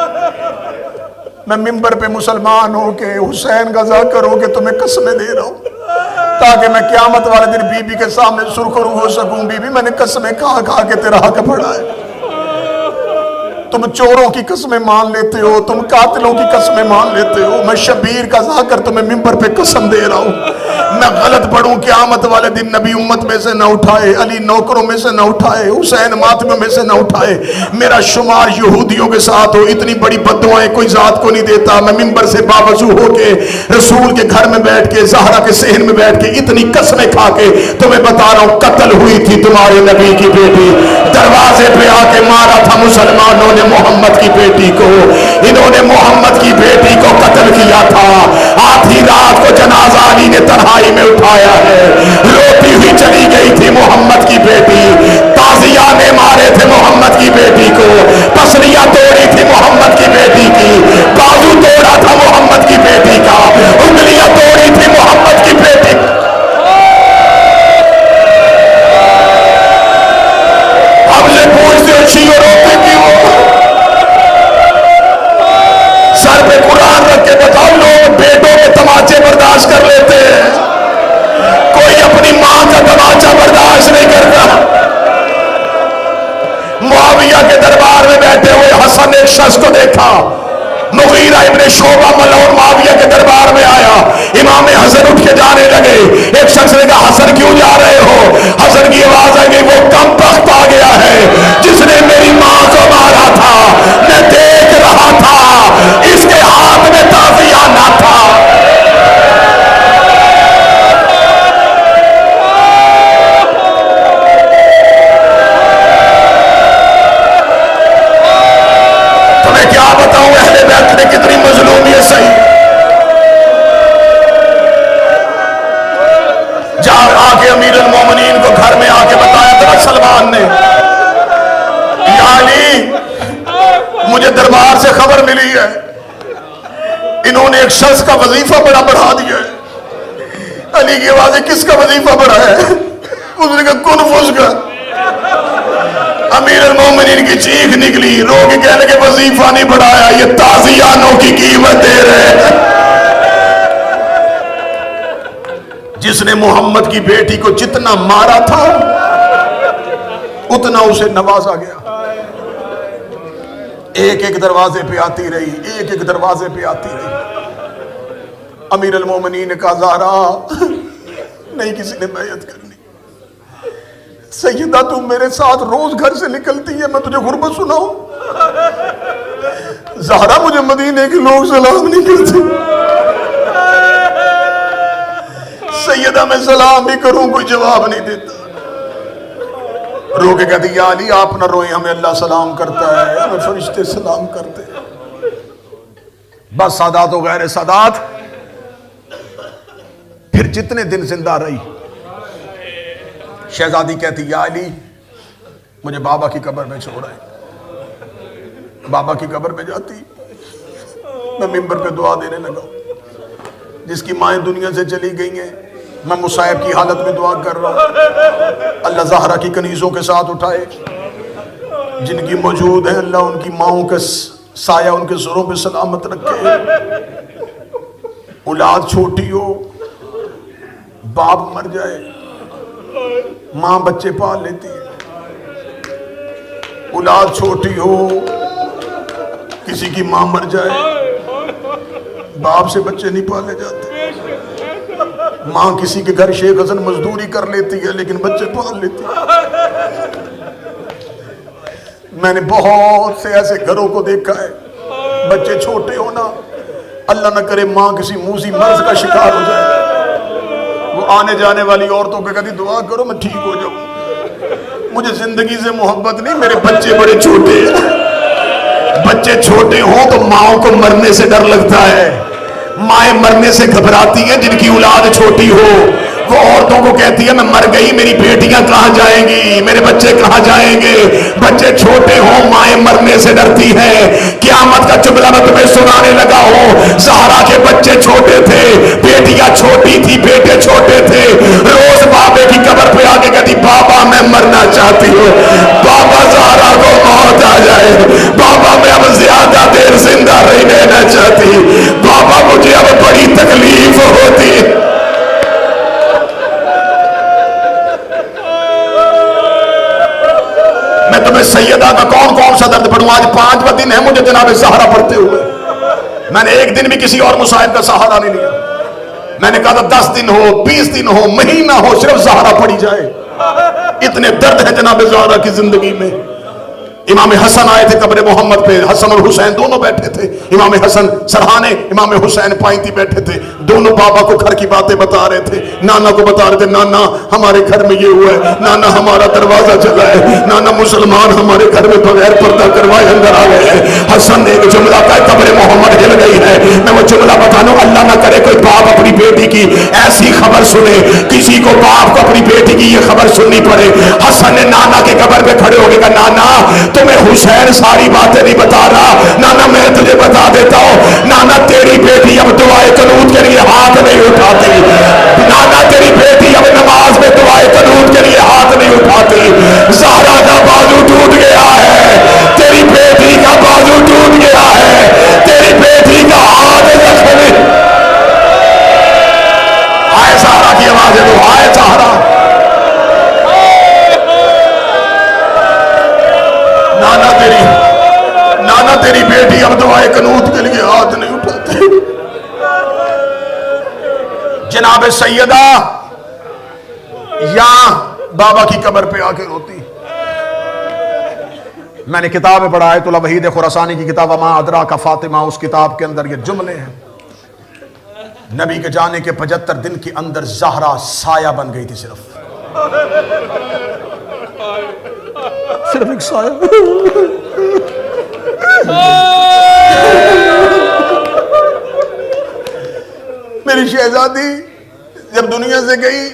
میں منبر پہ مسلمان ہو کے حسین کا ذکر ہو کے تمہیں قسمیں دے رہا ہوں تاکہ میں قیامت والے دن بی بی کے سامنے سرخرو ہو سکوں، بی بی میں نے قسمیں کھا کے تیرا حق پڑھا ہے، تم چوروں کی قسمیں مان لیتے ہو، تم قاتلوں کی قسمیں مان لیتے ہو، میں شبیر کا ذکر تمہیں منبر پہ قسم دے رہا ہوں، میں غلط پڑھوں قیامت والے دن نبی امت میں سے نہ اٹھائے، علی نوکروں میں سے نہ اٹھائے، حسین ماتموں میں سے نہ اٹھائے، میرا شمار یہودیوں کے ساتھ ہو، اتنی بڑی بددعائیں کوئی ذات کو نہیں دیتا، میں منبر سے باوضو ہو کے رسول کے گھر میں بیٹھ کے زہرا کے صحن میں بیٹھ کے اتنی قسمیں کھا کے تمہیں بتا رہا ہوں قتل ہوئی تھی تمہارے نبی کی بیٹی، دروازے پہ آ کے مارا تھا مسلمانوں نے محمد کی بیٹی کو، انہوں نے محمد کی بیٹی کو قتل کیا تھا، آدھی رات کو جنازہ علی نے تنہائی میں اٹھایا ہے، روتی ہوئی چلی گئی تھی محمد کی بیٹی، تازیہ نے مارے تھے محمد کی بیٹی کو، پسلیاں توڑی تھی محمد کی بیٹی کی، بازو توڑا تھا محمد کی بیٹی کا، انگلیاں توڑی تھی محمد کی بیٹی۔ ہم سے پوچھتے ہو شیعہ روتے کیوں؟ سر پہ قرآن رکھ کے بتاؤ، لوگ بیٹوں کے تماچے برداشت کر لیتے ہیں، کوئی اپنی ماں کا تماچا برداشت نہیں کرتا۔ معاویہ کے دربار میں بیٹھے ہوئے حسن ایک شخص کو دیکھا، مغیرہ ابن شعبہ ملعون معاویہ کے دربار میں آیا، امام حسن اٹھ کے جانے لگے، ایک شخص نے کہا حسن کیوں جا رہے ہو؟ حسن کی آواز آ گئی وہ کم بخت آ گیا ہے جس نے میری ماں کو مارا تھا، میں دیکھ رہا تھا اس کے ہاتھ میں تعزیہ نہ تھا۔ تمہیں کیا بتاؤں اہل بیت نے کتنی مظلومیت سہی، جا آ کے امیر المومنین کو گھر میں آ کے بتایا تھا سلمان نے، یا علی مجھے دربار سے خبر ملی ہے انہوں نے ایک شخص کا وظیفہ بڑا بڑھا دیا ہے۔ علی کی آواز ہے کس کا وظیفہ بڑھا ہے؟ اس نے کہا کن فس کا۔ امیر المومنین کی چیخ نکلی، رو کے کہنے کے وظیفہ نہیں بڑھایا، یہ تازیانوں کی قیمت دے رہے ہیں۔ جس نے محمد کی بیٹی کو جتنا مارا تھا اتنا اسے نوازا گیا۔ ایک ایک دروازے پہ آتی رہی، ایک ایک دروازے پہ آتی رہی. امیر المومنین نے کہا زہرا نہیں کسی نے بیعت کرنی. سیدہ تم میرے ساتھ روز گھر سے نکلتی ہے، میں تجھے غربت سناؤں؟ زہرا مجھے مدینے کے لوگ سلام نہیں کرتے. سیدہ میں سلام بھی کروں کوئی جواب نہیں دیتا. رو کے کہتی یا علی آپ نہ روئیں، ہمیں اللہ سلام کرتا ہے، ہمیں فرشتے سلام کرتے ہیں. بس سادات و غیر سادات پھر جتنے دن زندہ رہی، شہزادی کہتی یا علی مجھے بابا کی قبر میں چھوڑا ہے. بابا کی قبر میں جاتی، میں ممبر پہ دعا دینے لگا. جس کی مائیں دنیا سے چلی گئی ہیں میں مصائب کی حالت میں دعا کر رہا ہوں. اللہ زہرا کی کنیزوں کے ساتھ اٹھائے، جن کی موجود ہیں اللہ ان کی ماؤں کا سایہ ان کے سروں پہ سلامت رکھے. اولاد چھوٹی ہو، باپ مر جائے، ماں بچے پال لیتی ہے. اولاد چھوٹی ہو، کسی کی ماں مر جائے، باپ سے بچے نہیں پالے جاتے. ماں کسی کے گھر شیخ حسن مزدوری کر لیتی ہے لیکن بچے پال لیتی ہے. میں نے بہت سے ایسے گھروں کو دیکھا ہے، بچے چھوٹے ہونا، اللہ نہ کرے ماں کسی موذی مرض کا شکار ہو جائے، وہ آنے جانے والی عورتوں کے کہتی دعا کرو میں ٹھیک ہو جاؤں. مجھے زندگی سے محبت نہیں، میرے بچے بڑے چھوٹے ہیں. بچے چھوٹے ہوں تو ماؤں کو مرنے سے ڈر لگتا ہے. مائیں مرنے سے گھبراتی ہیں جن کی اولاد چھوٹی ہو. وہ عورتوں کو کہتی ہے میں مر گئی، میری بیٹیاں کہاں جائیں گی، میرے بچے کہاں جائیں گے. بچے چھوٹے ہوں مائیں مرنے سے ڈرتی ہیں. قیامت کا جملہ میں تمہیں سنانے لگا ہوں. زہرا کے بچے چھوٹے تھے، بیٹیاں چھوٹی تھی، بیٹے چھوٹے تھے. روز بابے کی قبر پہ آ کے کہتی بابا میں مرنا چاہتی ہوں، بابا زہرا کو موت آ جائے، بابا میں اب زیادہ دیر زندہ نہیں رہنا چاہتی، بابا مجھے اب بڑی تکلیف ہوتی. میں تمہیں سیدہ کا کون کون سا درد پڑھوں. آج 5واں دن ہے مجھے جناب زہرا پڑھتے ہوئے. میں نے ایک دن بھی کسی اور مصائب کا سہارا نہیں لیا. میں نے کہا تھا 10 دن ہو، 20 دن ہو، مہینہ ہو، صرف زہرا پڑھی جائے. اتنے درد ہے جناب زہرا کی زندگی میں. امام حسن آئے تھے قبر محمد پہ، حسن اور حسین دونوں بیٹھے تھے. امام حسن سرحانے، امام حسین پائنتی بیٹھے تھے. دونوں بابا کو گھر کی باتیں بتا رہے تھے. نانا کو بتا رہے تھے نانا ہمارے گھر میں یہ ہوا ہے، نانا ہمارا دروازہ چلا ہے، نانا مسلمان ہمارے گھر میں بغیر پردہ کروائے اندر آ گئے ہیں. حسن نے ایک جملہ کہا قبر محمد ہل گئی ہے. میں وہ جملہ بتانا، اللہ نہ کرے کوئی باپ اپنی بیٹی کی ایسی خبر سنے، کسی کو باپ کو اپنی بیٹی کی یہ خبر سننی پڑے. حسن نے نانا کے قبر پہ کھڑے ہو کے کہا نانا تمہیں حسین ساری باتیں نہیں بتا رہا، نانا میں تجھے بتا دیتا ہوں، نانا تیری بیٹی اب دعائے قنوت کے لیے ہاتھ نہیں اٹھاتی، نانا تیری بیٹی اب نماز میں دعائے قنوت کے لیے ہاتھ نہیں اٹھاتی. زہرا کا بازو ٹوٹ گیا ہے، تیری بیٹی کا بازو ٹوٹ گیا ہے، تیری بیٹی کا ہاتھ زخمی. آئے زہرا کی آوازیں دو، آئے زہرا. نانا تیری بیٹی اب دعائے قنوت کے لیے ہاتھ نہیں اٹھاتی. جناب سیدہ یہاں بابا کی قبر پہ آ کے روتی. میں نے کتاب میں پڑھا آیت اللہ وحید خراسانی کی کتاب وما ادراک فاطمہ، اس کتاب کے اندر یہ جملے ہیں. نبی کے جانے کے 75 دن کے اندر زہرا سایہ بن گئی تھی. صرف ایک سایہ. میری شہزادی جب دنیا سے گئی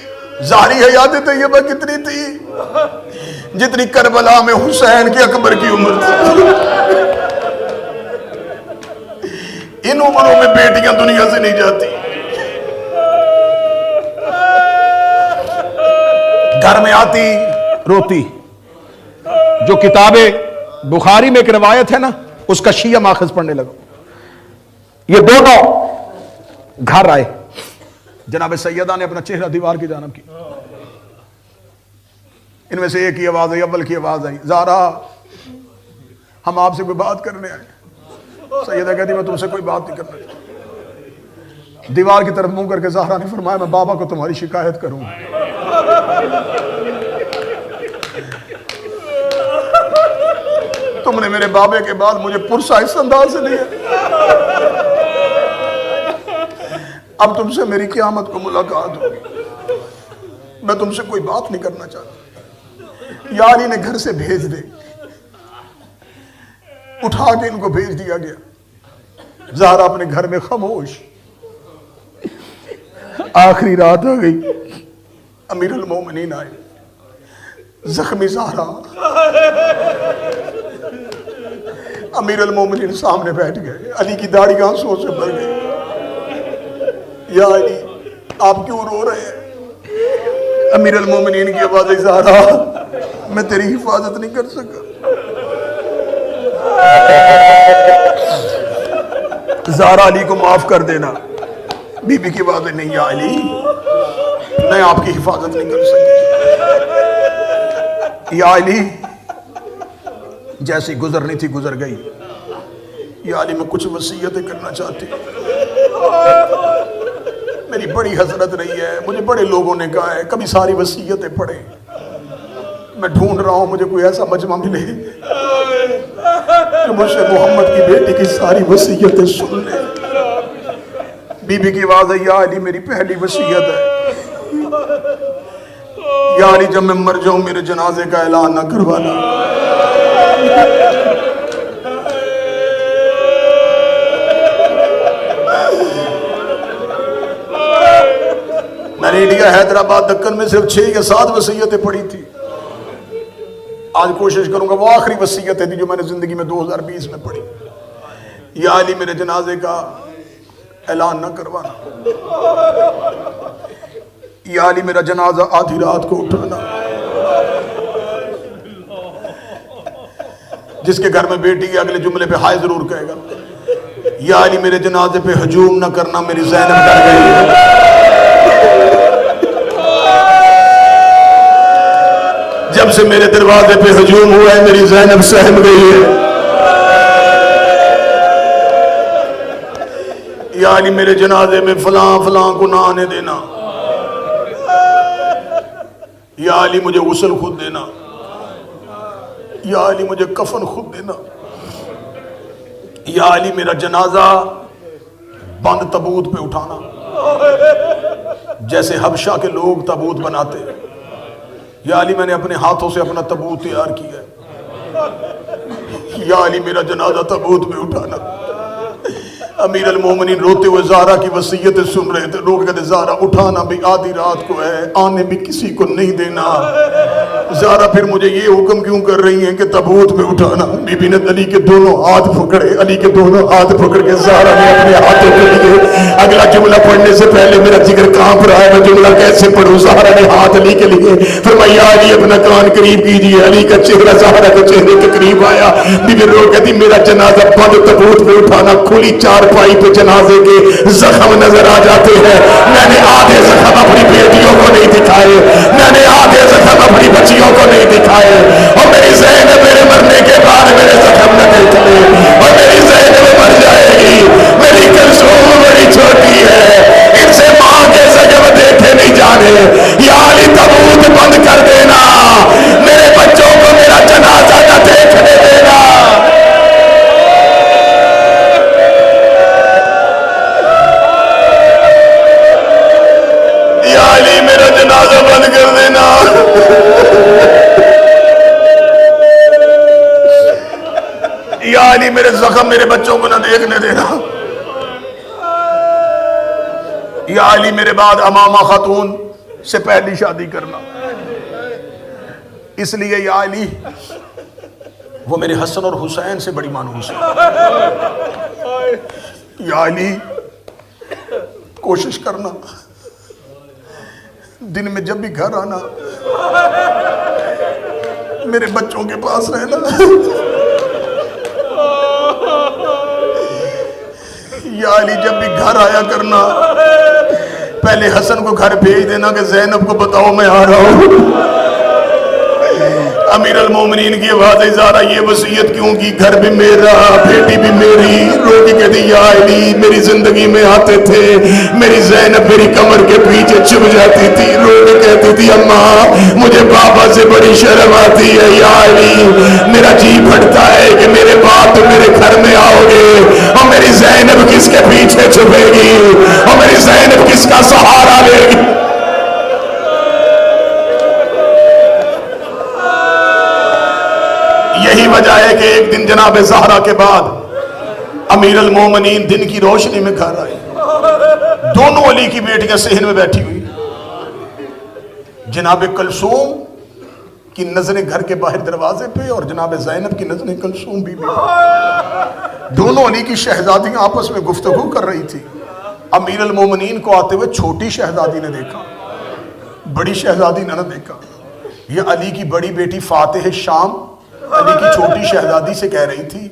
ظاہری حیات طیبہ کتنی تھی جتنی کربلا میں حسین کے اکبر کی عمر تھی. ان عمروں میں بیٹیاں دنیا سے نہیں جاتی. گھر میں آتی روتی. جو کتاب بخاری میں ایک روایت ہے نا اس کا شیعہ ماخذ پڑھنے لگا. یہ دونوں گھر آئے، جناب سیدہ نے اپنا چہرہ دیوار کی جانب کی. ان میں سے ایک ہی آواز آئی، اول کی آواز آئی زہرا ہم آپ سے کوئی بات کرنے آئے. سیدہ کہتی میں تم سے کوئی بات نہیں کرنا چاہتا. دیوار کی طرف منہ کر کے زہرا نے فرمایا میں بابا کو تمہاری شکایت کروں. تم نے میرے بابے کے بعد مجھے پرسا اس انداز سے دیا. اب تم سے میری قیامت کو ملاقات ہوگی. میں تم سے کوئی بات نہیں کرنا چاہتا. یا علی نے گھر سے بھیج دے. اٹھا کے ان کو بھیج دیا گیا. زہرا اپنے گھر میں خاموش. آخری رات آ گئی. امیر المومنین آئے. زخمی زہرا. امیر المومنین سامنے بیٹھ گئے. علی کی داڑھی آنسوں سے بھر گئی. یا علی آپ کیوں رو رہے ہیں؟ امیر المومنین کی آواز ہے زہرا میں تیری حفاظت نہیں کر سکا. زہرا علی کو معاف کر دینا. بی بی کی آواز ہے نہیں یا علی میں آپ کی حفاظت نہیں کر سکی. یا علی جیسی گزرنی تھی گزر گئی. یا علی میں کچھ وصیتیں کرنا چاہتی ہوں. میری بڑی حسرت رہی ہے. مجھے بڑے لوگوں نے کہا ہے کبھی ساری وصیتیں پڑھیں. میں ڈھونڈ رہا ہوں مجھے کوئی ایسا مجمع ملے جو مجھ سے محمد کی بیٹی کی ساری وصیتیں سن لے. بی بی کی آواز ہے یا علی میری پہلی وصیت ہے یا علی جب میں مر جاؤں میرے جنازے کا اعلان نہ کروانا. میں نے انڈیا حیدرآباد دکن میں صرف 6 یا 7 وصیتیں پڑھی تھی. آج کوشش کروں گا وہ آخری وصیتیں تھی جو میں نے زندگی میں 2020 میں پڑھی. یا علی میرے جنازے کا اعلان نہ کروانا. یا علی میرا جنازہ آدھی رات کو اٹھانا. جس کے گھر میں بیٹی ہے اگلے جملے پہ ہائے ضرور کہے گا. یا علی میرے جنازے پہ ہجوم نہ کرنا میری زینب ڈر گئی ہے. جب سے میرے دروازے پہ ہجوم ہوا ہے میری زینب سہم گئی ہے. یا علی میرے جنازے میں فلاں فلاں کو نہ آنے دینا. یا علی مجھے غسل خود دینا. یا علی مجھے کفن خود دینا. یا علی میرا جنازہ بند تابوت پہ اٹھانا جیسے حبشہ کے لوگ تابوت بناتے. یا علی میں نے اپنے ہاتھوں سے اپنا تابوت تیار کیا ہے. یا علی میرا جنازہ تابوت میں اٹھانا. امیر المومنین روتے ہوئے زہرا کی وصیتیں سن رہے تھے. لوگ کہتے زہرا اٹھانا بھی آدھی رات کو ہے آنے بھی کسی کو نہیں دینا. زہرا پھر مجھے یہ حکم کیوں کر رہی ہیں کہ تابوت میں اٹھانا. بی بی نے علی کے دونوں ہاتھ پکڑے. علی کے دونوں ہاتھ پکڑ کے زہرا نے اپنے ہاتھوں کے لیے اگلا جملہ پڑھنے سے پہلے میرا جگر کانپ رہا ہے. میں جملہ کیسے پڑھوں؟ زہرا نے ہاتھ علی کے لیے فرمایا علی اپنا کان قریب کیجیے. علی کا چہرہ زہرا کے چہرے کے قریب آیا. بی بی رو کہتی میرا جنازہ بند تابوت میں اٹھانا. کھلی چارپائی پہ جنازے کے زخم نظر آ جاتے ہیں. میں نے آدھے زخم اپنی بیٹیوں کو نہیں دکھائے. میں نے آدھے زخم اپنی بچیوں کو نہیں دکھائے. اور میری زینب میرے مرنے کے بعد میرے زخم نہ دیکھ لے. اور میری زینب مر جائے گی. میری کلثوم بڑی چھوٹی ہے ان سے ماں کے زخم دیکھے نہیں جانے. یا علی تابوت بند کر دینا. میرے بچوں کو میرا جنازہ نہ دیکھنے دینا. جنازہ بند کر دینا. یا علی میرے زخم میرے بچوں کو نہ دیکھنے دینا. یا علی میرے بعد امامہ خاتون سے پہلی شادی کرنا. اس لیے یا علی وہ میرے حسن اور حسین سے بڑی مانوس ہے. یا علی کوشش کرنا دن میں جب بھی گھر آنا میرے بچوں کے پاس رہنا. یا علی جب بھی گھر آیا کرنا پہلے حسن کو گھر بھیج دینا کہ زینب کو بتاؤ میں آ رہا ہوں. امیر المومنین کی آواز زہرا یہ وصیت کیوں کی؟ گھر بھی میرا، بیٹی بھی میری. روٹی کہتی یا علی میری زندگی میں آتے تھے، میری زینب میری کمر کے پیچھے چھپ جاتی تھی، روٹی کہتی تھی اماں مجھے بابا سے بڑی شرم آتی ہے، یا علی میرا جی پھٹتا ہے کہ میرے بعد تم میرے گھر میں آؤ گے اور میری زینب کس کے پیچھے چھپے گی اور میری زینب کس کا سہارا لے گی. یہی وجہ ہے کہ ایک دن جناب زہرا کے بعد امیر المومنین دن کی روشنی میں گھر آئے. دونوں علی کی بیٹیاں صحن میں بیٹھی ہوئی. جناب کلثوم کی نظریں گھر کے باہر دروازے پہ اور جناب زینب کی نظریں کلثوم بھی. دونوں علی کی شہزادیاں آپس میں گفتگو کر رہی تھی. امیر المومنین کو آتے ہوئے چھوٹی شہزادی نے دیکھا، بڑی شہزادی نے نہ دیکھا. یہ علی کی بڑی بیٹی فاتح شام علی کی چھوٹی شہزادی سے کہہ رہی تھی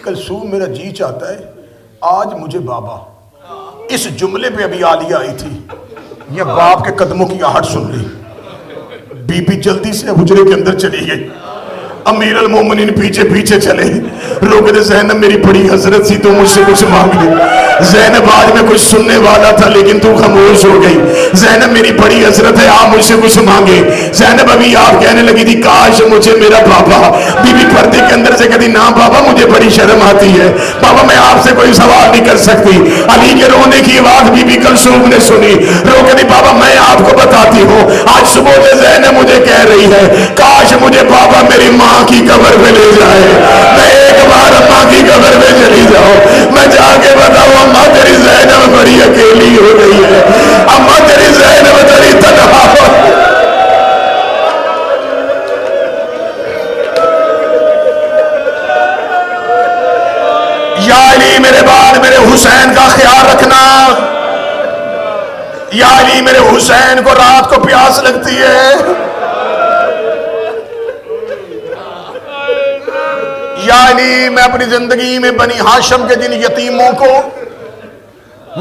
کلثوم میرا جی چاہتا ہے آج مجھے بابا. اس جملے پہ ابھی عالیہ آئی تھی، یہ باپ کے قدموں کی آہٹ سن لی. بی بی جلدی سے حجرے کے اندر چلی گئی. امیر المومنین پیچھے پیچھے چلے. لوگ کہتے زینب میری بڑی حضرت سی تو مجھ سے کچھ مانگ لے. زینب آج میں کچھ سننے والا تھا لیکن تو خاموش ہو گئی. زینب میری بڑی حضرت ہے آپ مجھ سے کچھ مانگے. زینب ابھی آپ کہنے لگی تھی کاش مجھے میرا بابا. بی بی پردے کے اندر سے کہتی نا بابا مجھے بڑی شرم آتی ہے بابا میں آپ سے کوئی سوال نہیں کر سکتی. علی کے رونے کی آواز بی بی کلثوم نے سنی. رو کہتی بابا میں آپ کو بتاتی ہوں آج صبح سے زینب مجھے کہہ رہی ہے کاش مجھے بابا میری ماں کی قبر پہ لے جائے. میں ایک بار ماں کی قبر پہ چلی جاؤں میں جا کے بتاؤں اماں تیری زینب بڑی اکیلی ہو گئی ہے، اماں تیری زینب بڑی تنہا ہو. یا علی میرے بعد میرے حسین کا خیال رکھنا. یا علی میرے حسین کو رات کو پیاس لگتی ہے. یا علی میں اپنی زندگی میں بنی ہاشم کے جن یتیموں کو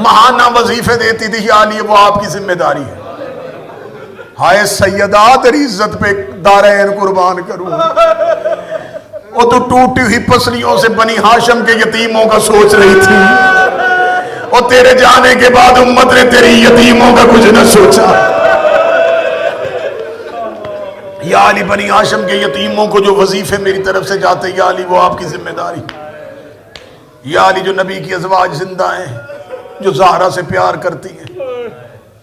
ماہانہ وظیفے دیتی تھی یا علی وہ آپ کی ذمہ داری ہے. ہائے سیدہ تیری عزت پہ دارین قربان کروں. وہ تو ٹوٹی ہوئی پسلیوں سے بنی ہاشم کے یتیموں کا سوچ رہی تھی اور تیرے جانے کے بعد امت نے تیری یتیموں کا کچھ نہ سوچا. یا علی بنی ہاشم کے یتیموں کو جو وظیفے میری طرف سے جاتے یا علی وہ آپ کی ذمہ داری. یا علی جو نبی کی ازواج زندہ ہیں جو زہرا سے پیار کرتی ہیں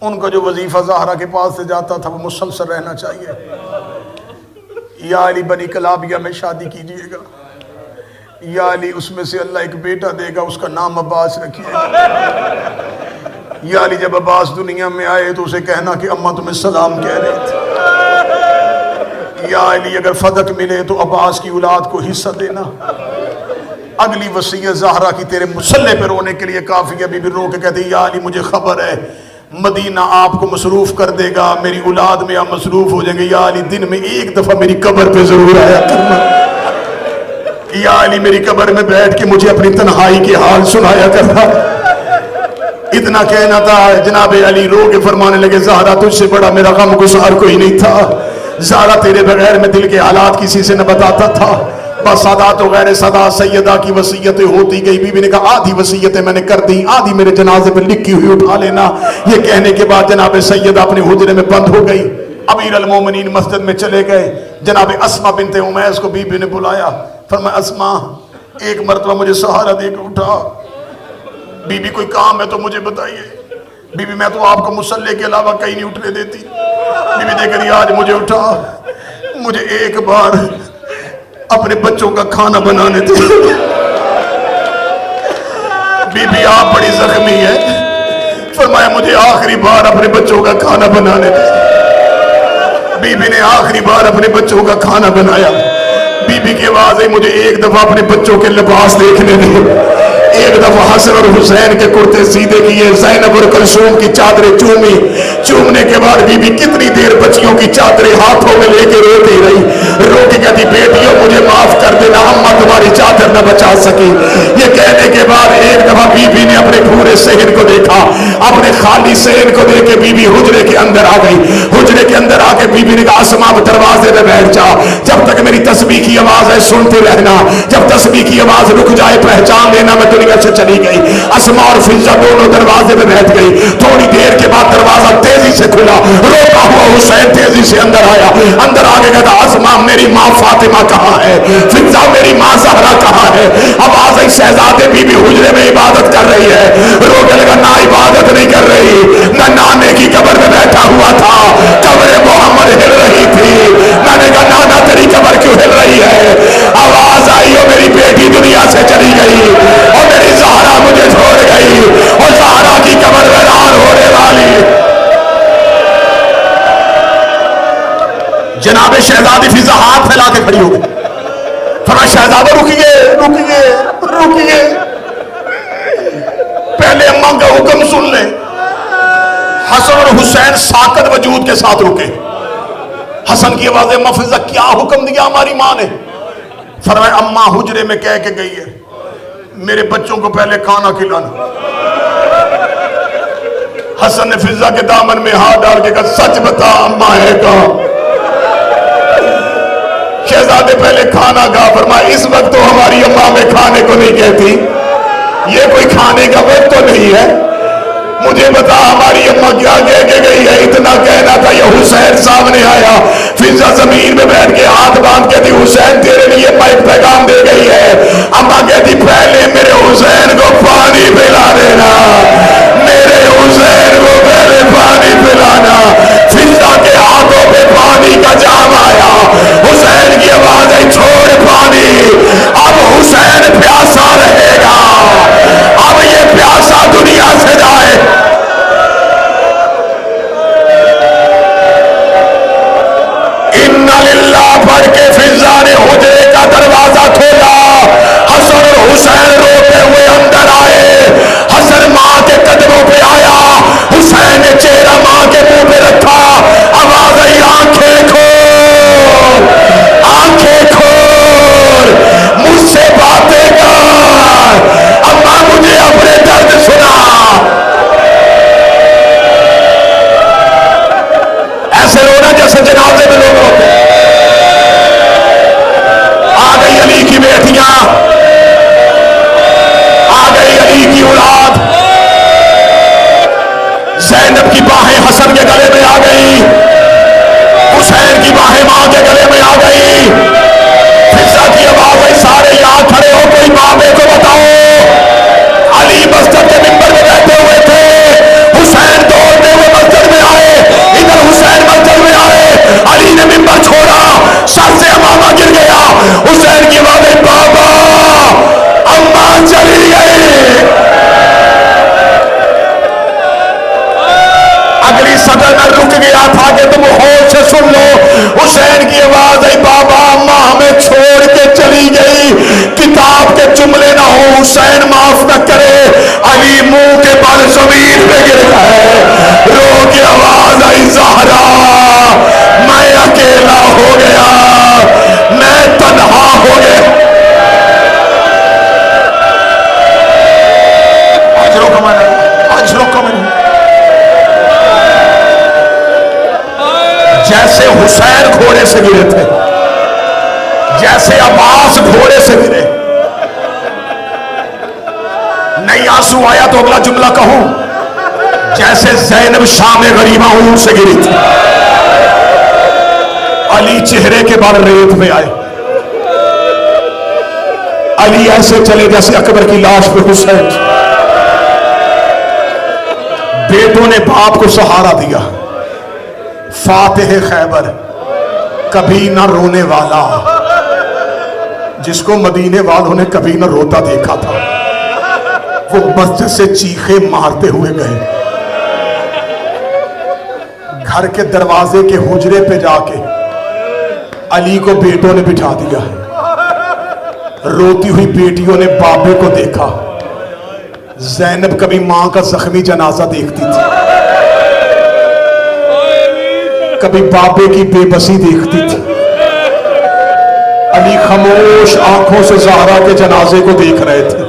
ان کا جو وظیفہ زہرا کے پاس سے جاتا تھا وہ مسلسل رہنا چاہیے. یا علی بنی کلابیہ میں شادی کیجئے گا. یا علی اس میں سے اللہ ایک بیٹا دے گا اس کا نام عباس رکھیے گا. یا علی جب عباس دنیا میں آئے تو اسے کہنا کہ اماں تمہیں سلام کہہ رہی تھی. یا علی اگر فتح ملے تو عباس کی اولاد کو حصہ دینا. اگلی وصیت زہرا کی تیرے مسلح پہ رونے کے لیے کافی ہے. بی بی رو کے کہتے یا علی مجھے خبر ہے مدینہ آپ کو مصروف کر دے گا، میری اولاد میں آپ مصروف ہو جائیں گے. یا علی دن میں ایک دفعہ میری قبر پہ ضرور آیا کرنا. یا علی میری قبر میں بیٹھ کے مجھے اپنی تنہائی کے حال سنایا کرنا. اتنا کہنا تھا جناب علی رو کے فرمانے لگے زہرا تجھ سے بڑا میرا غم گسار کوئی نہیں تھا. زہرا تیرے بغیر میں دل کے حالات کسی سے نہ بتاتا تھا. بس سادات و غیر سادات سیدہ کی وصیتیں ہوتی گئی. بی بی نے کہا آدھی وصیتیں میں نے کر دی، آدھی میرے جنازے پہ لکھی ہوئی اٹھا لینا. یہ کہنے کے بعد جناب سیدہ اپنے حجرے میں بند ہو گئی. امیر المومنین مسجد میں چلے گئے. جناب اسما بنت امیس کو بی بی نے بلایا. فرمایا اسما ایک مرتبہ مجھے سہارا دے کے اٹھا. بی بی کوئی کام ہے تو مجھے بتائیے. بی بی میں تو آپ کو مصلے کے علاوہ کہیں نہیں اٹھنے دیتی. بی بی دیکھ رہی آج مجھے اٹھا، مجھے ایک بار اپنے بچوں کا کھانا بنانے دے. بی بی آپ بڑی زخمی ہے. فرمایا مجھے آخری بار اپنے بچوں کا کھانا بنانے دے. بی بی نے آخری بار اپنے بچوں کا کھانا بنایا. بی بی کی آواز ہے مجھے ایک دفعہ اپنے بچوں کے لباس دیکھنے دے. ایک دفعہ حسن اور حسین کے کرتے سیدھے کیے. زینب اور کلثوم کی چادریں چومی. چومنے کے بعد بی بی کتنی دیر بچیوں کی چادریں ہاتھوں میں لے کے روتی رہی. رو کے کہتی بیٹیوں مجھے معاف کر دینا، اماں تمہاری چادر نہ بچا سکی. یہ کہنے کے بعد ایک دفعہ بی بی نے اپنے پورے صحن کو دیکھا، اپنے خالی صحن کو دیکھ کے بی بی حجرے کے اندر آ گئی. حجرے کے اندر آ کے بی بی نے کہا اسما دروازے پہ بیٹھ جا، جب تک میری تسبیح کی آواز ہے سنتے رہنا، جب تسبیح کی آواز رک جائے پہچان لینا میں دنیا سے چلی گئی. اسما اور فضہ دونوں دروازے پہ بیٹھ گئی. تھوڑی دیر کے بعد دروازہ تیزی سے کھلا، روتا ہوا حسین تیزی سے اندر آیا. اندر آگے کہتا اسما میری ماں فاطمہ کہاں ہے، فضہ میری ماں زہرا کہاں ہے. آواز آئی شہزادے بی بی حجرے میں عبادت کر رہی ہے. رونے لگا نہ عبادت نہیں کر رہی، نہ نانے کی قبر میں بیٹھا ہوا تھا، قبر محمد ہل رہی تھی. میں نے کہا نانا تیری قبر کیوں ہل رہی ہے؟ آواز آئی اور میری بیٹی دنیا سے چلی گئی اور میری زہرا مجھے چھوڑ گئی اور زہرا کی قبر ویران ہونے والی. جناب شہزادی فضہ ہاتھ پھیلا کے کھڑی ہو گئی. فرمایا شہزادہ رکیے رکیے رکیے، پہلے اماں کا حکم سن لیں. حسن اور حسین ساکت وجود کے ساتھ رکے. حسن کی آواز اماں فضہ کیا حکم دیا ہماری ماں نے؟ فرمایا اماں حجرے میں کہہ کے گئی ہے میرے بچوں کو پہلے کھانا کھلانا. حسن نے فضہ کے دامن میں ہاتھ ڈال کے کہا سچ بتا اماں ہے کہاں؟ شہزادے پہلے کھانا کھا. فرمایا اس وقت تو ہماری اماں میں کھانے کو نہیں کہتی، یہ کوئی کھانے کا وقت تو نہیں ہے. مجھے بتا ہماری اماں کیا کہہ کے گئی ہے؟ اتنا کہنا تھا یہ حسین سامنے آیا. فضہ زمین میں بیٹھ کے ہاتھ باندھ کے تھی حسین تیرے لیے پیغام دے گئی ہے. اماں کہتی پہلے میرے حسین کو پانی پلا دینا، میرے حسین کو پہلے پانی پلانا. فضہ کے ہاتھوں پہ پانی کا جام آیا. حسین کی آواز ہے چھوڑ پانی، اب حسین پیاسا رہے گا، اب یہ پیاسا دنیا سے جائے. اِنَّ لِلَّهِ پڑھ کے فضہ نے حجرے کا دروازہ کھولا. حسن اور حسین روتے ہوئے اندر آئے. حسن ماں کے قدموں پہ آیا، حسین نے چہرہ ماں کے منہ پہ رکھا. آواز آئی آنکھیں کھول، آنکھیں کھول، مجھ سے باتیں کر، اماں مجھے اپنے درد سنا. ایسے رونا جیسے جنازے میں لوگ روتے. آ گئی علی کی بیٹیاں، آ گئی علی کی اولاد. زینب کی باہیں حسن کے گلے میں آ گئی، حسین کی باہیں ماں کے گلے میں آ گئی. فضہ کی آواز آئی سارے یہاں کھڑے ہو کوئی بابے کو بتاؤ. علی مسجد کے منبر میں بیٹھے ہوئے تھے، حسین دوڑتے ہوئے مسجد میں آئے. ادھر حسین مسجد میں آئے، علی نے منبر چھوڑا، سر سے امامہ گر گیا. حسین کی آواز آئی بابا اماں چلی گئی. اگلی صدر میں رک گیا تھا کہ تم ہوش سے سن لو. حسین کی آواز آئی بابا اماں ہمیں چھوڑ کے چلی گئی، کتاب کے جملے نہ ہو حسین معاف نہ کرے. علی منہ کے بل زمین پہ گر گئے، رو کے آواز آئی زہرا میں اکیلا ہو گیا، میں تنہا ہو گیا. آج روکو میں آج روکو میں جیسے حسین گھوڑے سے گرے تھے، جیسے عباس گھوڑے سے گرے. نہیں آنسو آیا تو اگلا جملہ کہوں جیسے زینب شام غریبہ اونٹ سے گری تھی. علی چہرے کے بال ریت میں آئے. علی ایسے چلے جیسے اکبر کی لاش پہ حسین. بیٹوں نے باپ کو سہارا دیا. فاتح خیبر کبھی نہ رونے والا، جس کو مدینے والوں نے کبھی نہ روتا دیکھا تھا، وہ مسجد سے چیخے مارتے ہوئے گئے. گھر کے دروازے کے حجرے پہ جا کے علی کو بیٹوں نے بٹھا دیا. روتی ہوئی بیٹیوں نے بابے کو دیکھا. زینب کبھی ماں کا زخمی جنازہ دیکھتی تھی، کبھی بابے کی بے بسی دیکھتی تھی. علی خاموش آنکھوں سے زہرا کے جنازے کو دیکھ رہے تھے.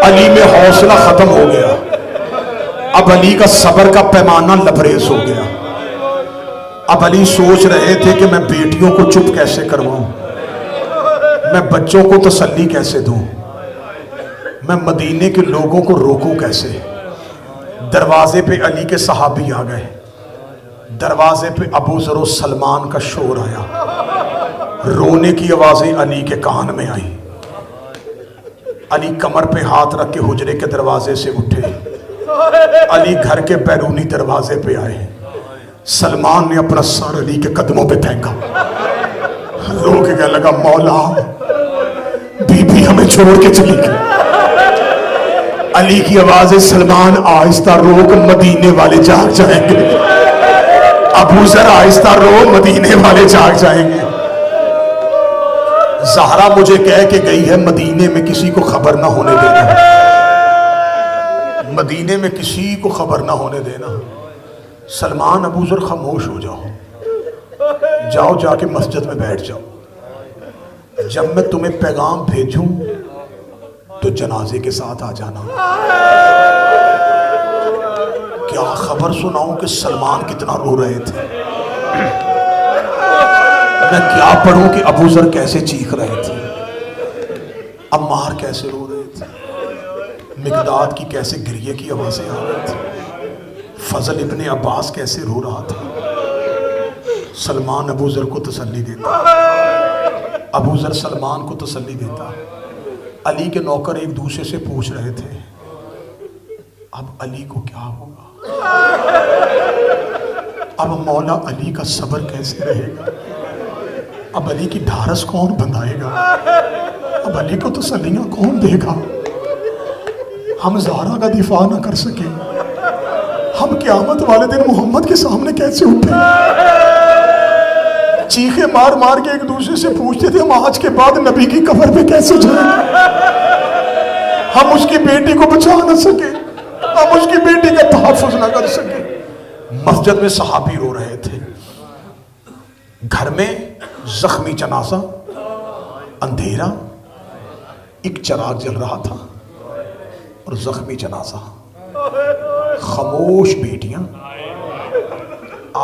علی میں حوصلہ ختم ہو گیا، اب علی کا صبر کا پیمانہ لبریز ہو گیا۔ اب علی سوچ رہے تھے کہ میں بیٹیوں کو چپ کیسے کرواؤں، میں بچوں کو تسلی کیسے دوں، میں مدینے کے لوگوں کو روکوں کیسے۔ دروازے پہ علی کے صحابی آ گئے، دروازے پہ ابو ذر و سلمان کا شور آیا، رونے کی آوازیں علی کے کان میں آئیں۔ علی کمر پہ ہاتھ رکھ کے حجرے کے دروازے سے اٹھے، علی گھر کے بیرونی دروازے پہ آئے، سلمان نے اپنا سر علی کے قدموں پہ پھینکا، رو کے کہنے لگا مولا بی بی ہمیں چھوڑ کے چلی گئی۔ علی کی آواز سلمان آہستہ روک مدینے والے جاگ جائیں گے، ابو ذر آہستہ رو مدینے والے جاگ جائیں گے۔ زہرا مجھے کہہ کے گئی ہے مدینے میں کسی کو خبر نہ ہونے دینا، مدینے میں کسی کو خبر نہ ہونے دینا۔ سلمان ابو ذر خاموش ہو جاؤ، جاؤ جا کے مسجد میں بیٹھ جاؤ، جب میں تمہیں پیغام بھیجوں تو جنازے کے ساتھ آ جانا۔ کیا خبر سناؤں کہ سلمان کتنا رو رہے تھے، میں کیا پڑھوں کہ ابو ذر کیسے چیخ رہے تھے، عمار کیسے رو رہے تھے، مقداد کی کیسے گریے کی آوازیں آ رہی تھی، فضل ابن عباس کیسے رو رہا تھا۔ سلمان ابو ذر کو تسلی دیتا، ابو ذر سلمان کو تسلی دیتا۔ علی کے نوکر ایک دوسرے سے پوچھ رہے تھے اب علی کو کیا ہوگا، اب مولا علی کا صبر کیسے رہے گا، اب علی کی ڈھارس کون بندھائے گا، اب علی کو تسلیاں کون دے گا۔ ہم زہرا کا دفاع نہ کر سکے، ہم قیامت والے دن محمد کے سامنے کیسے اٹھیں۔ چیخے مار مار کے ایک دوسرے سے پوچھتے تھے ہم آج کے بعد نبی کی قبر پہ کیسے جائیں گے، ہم اس کی بیٹی کو بچا نہ سکے، ہم اس کی بیٹی کا تحفظ نہ کر سکے۔ مسجد میں صحابی رو رہے تھے، گھر میں زخمی جنازہ، اندھیرا، ایک چراغ جل رہا تھا اور زخمی جنازہ، خاموش بیٹیاں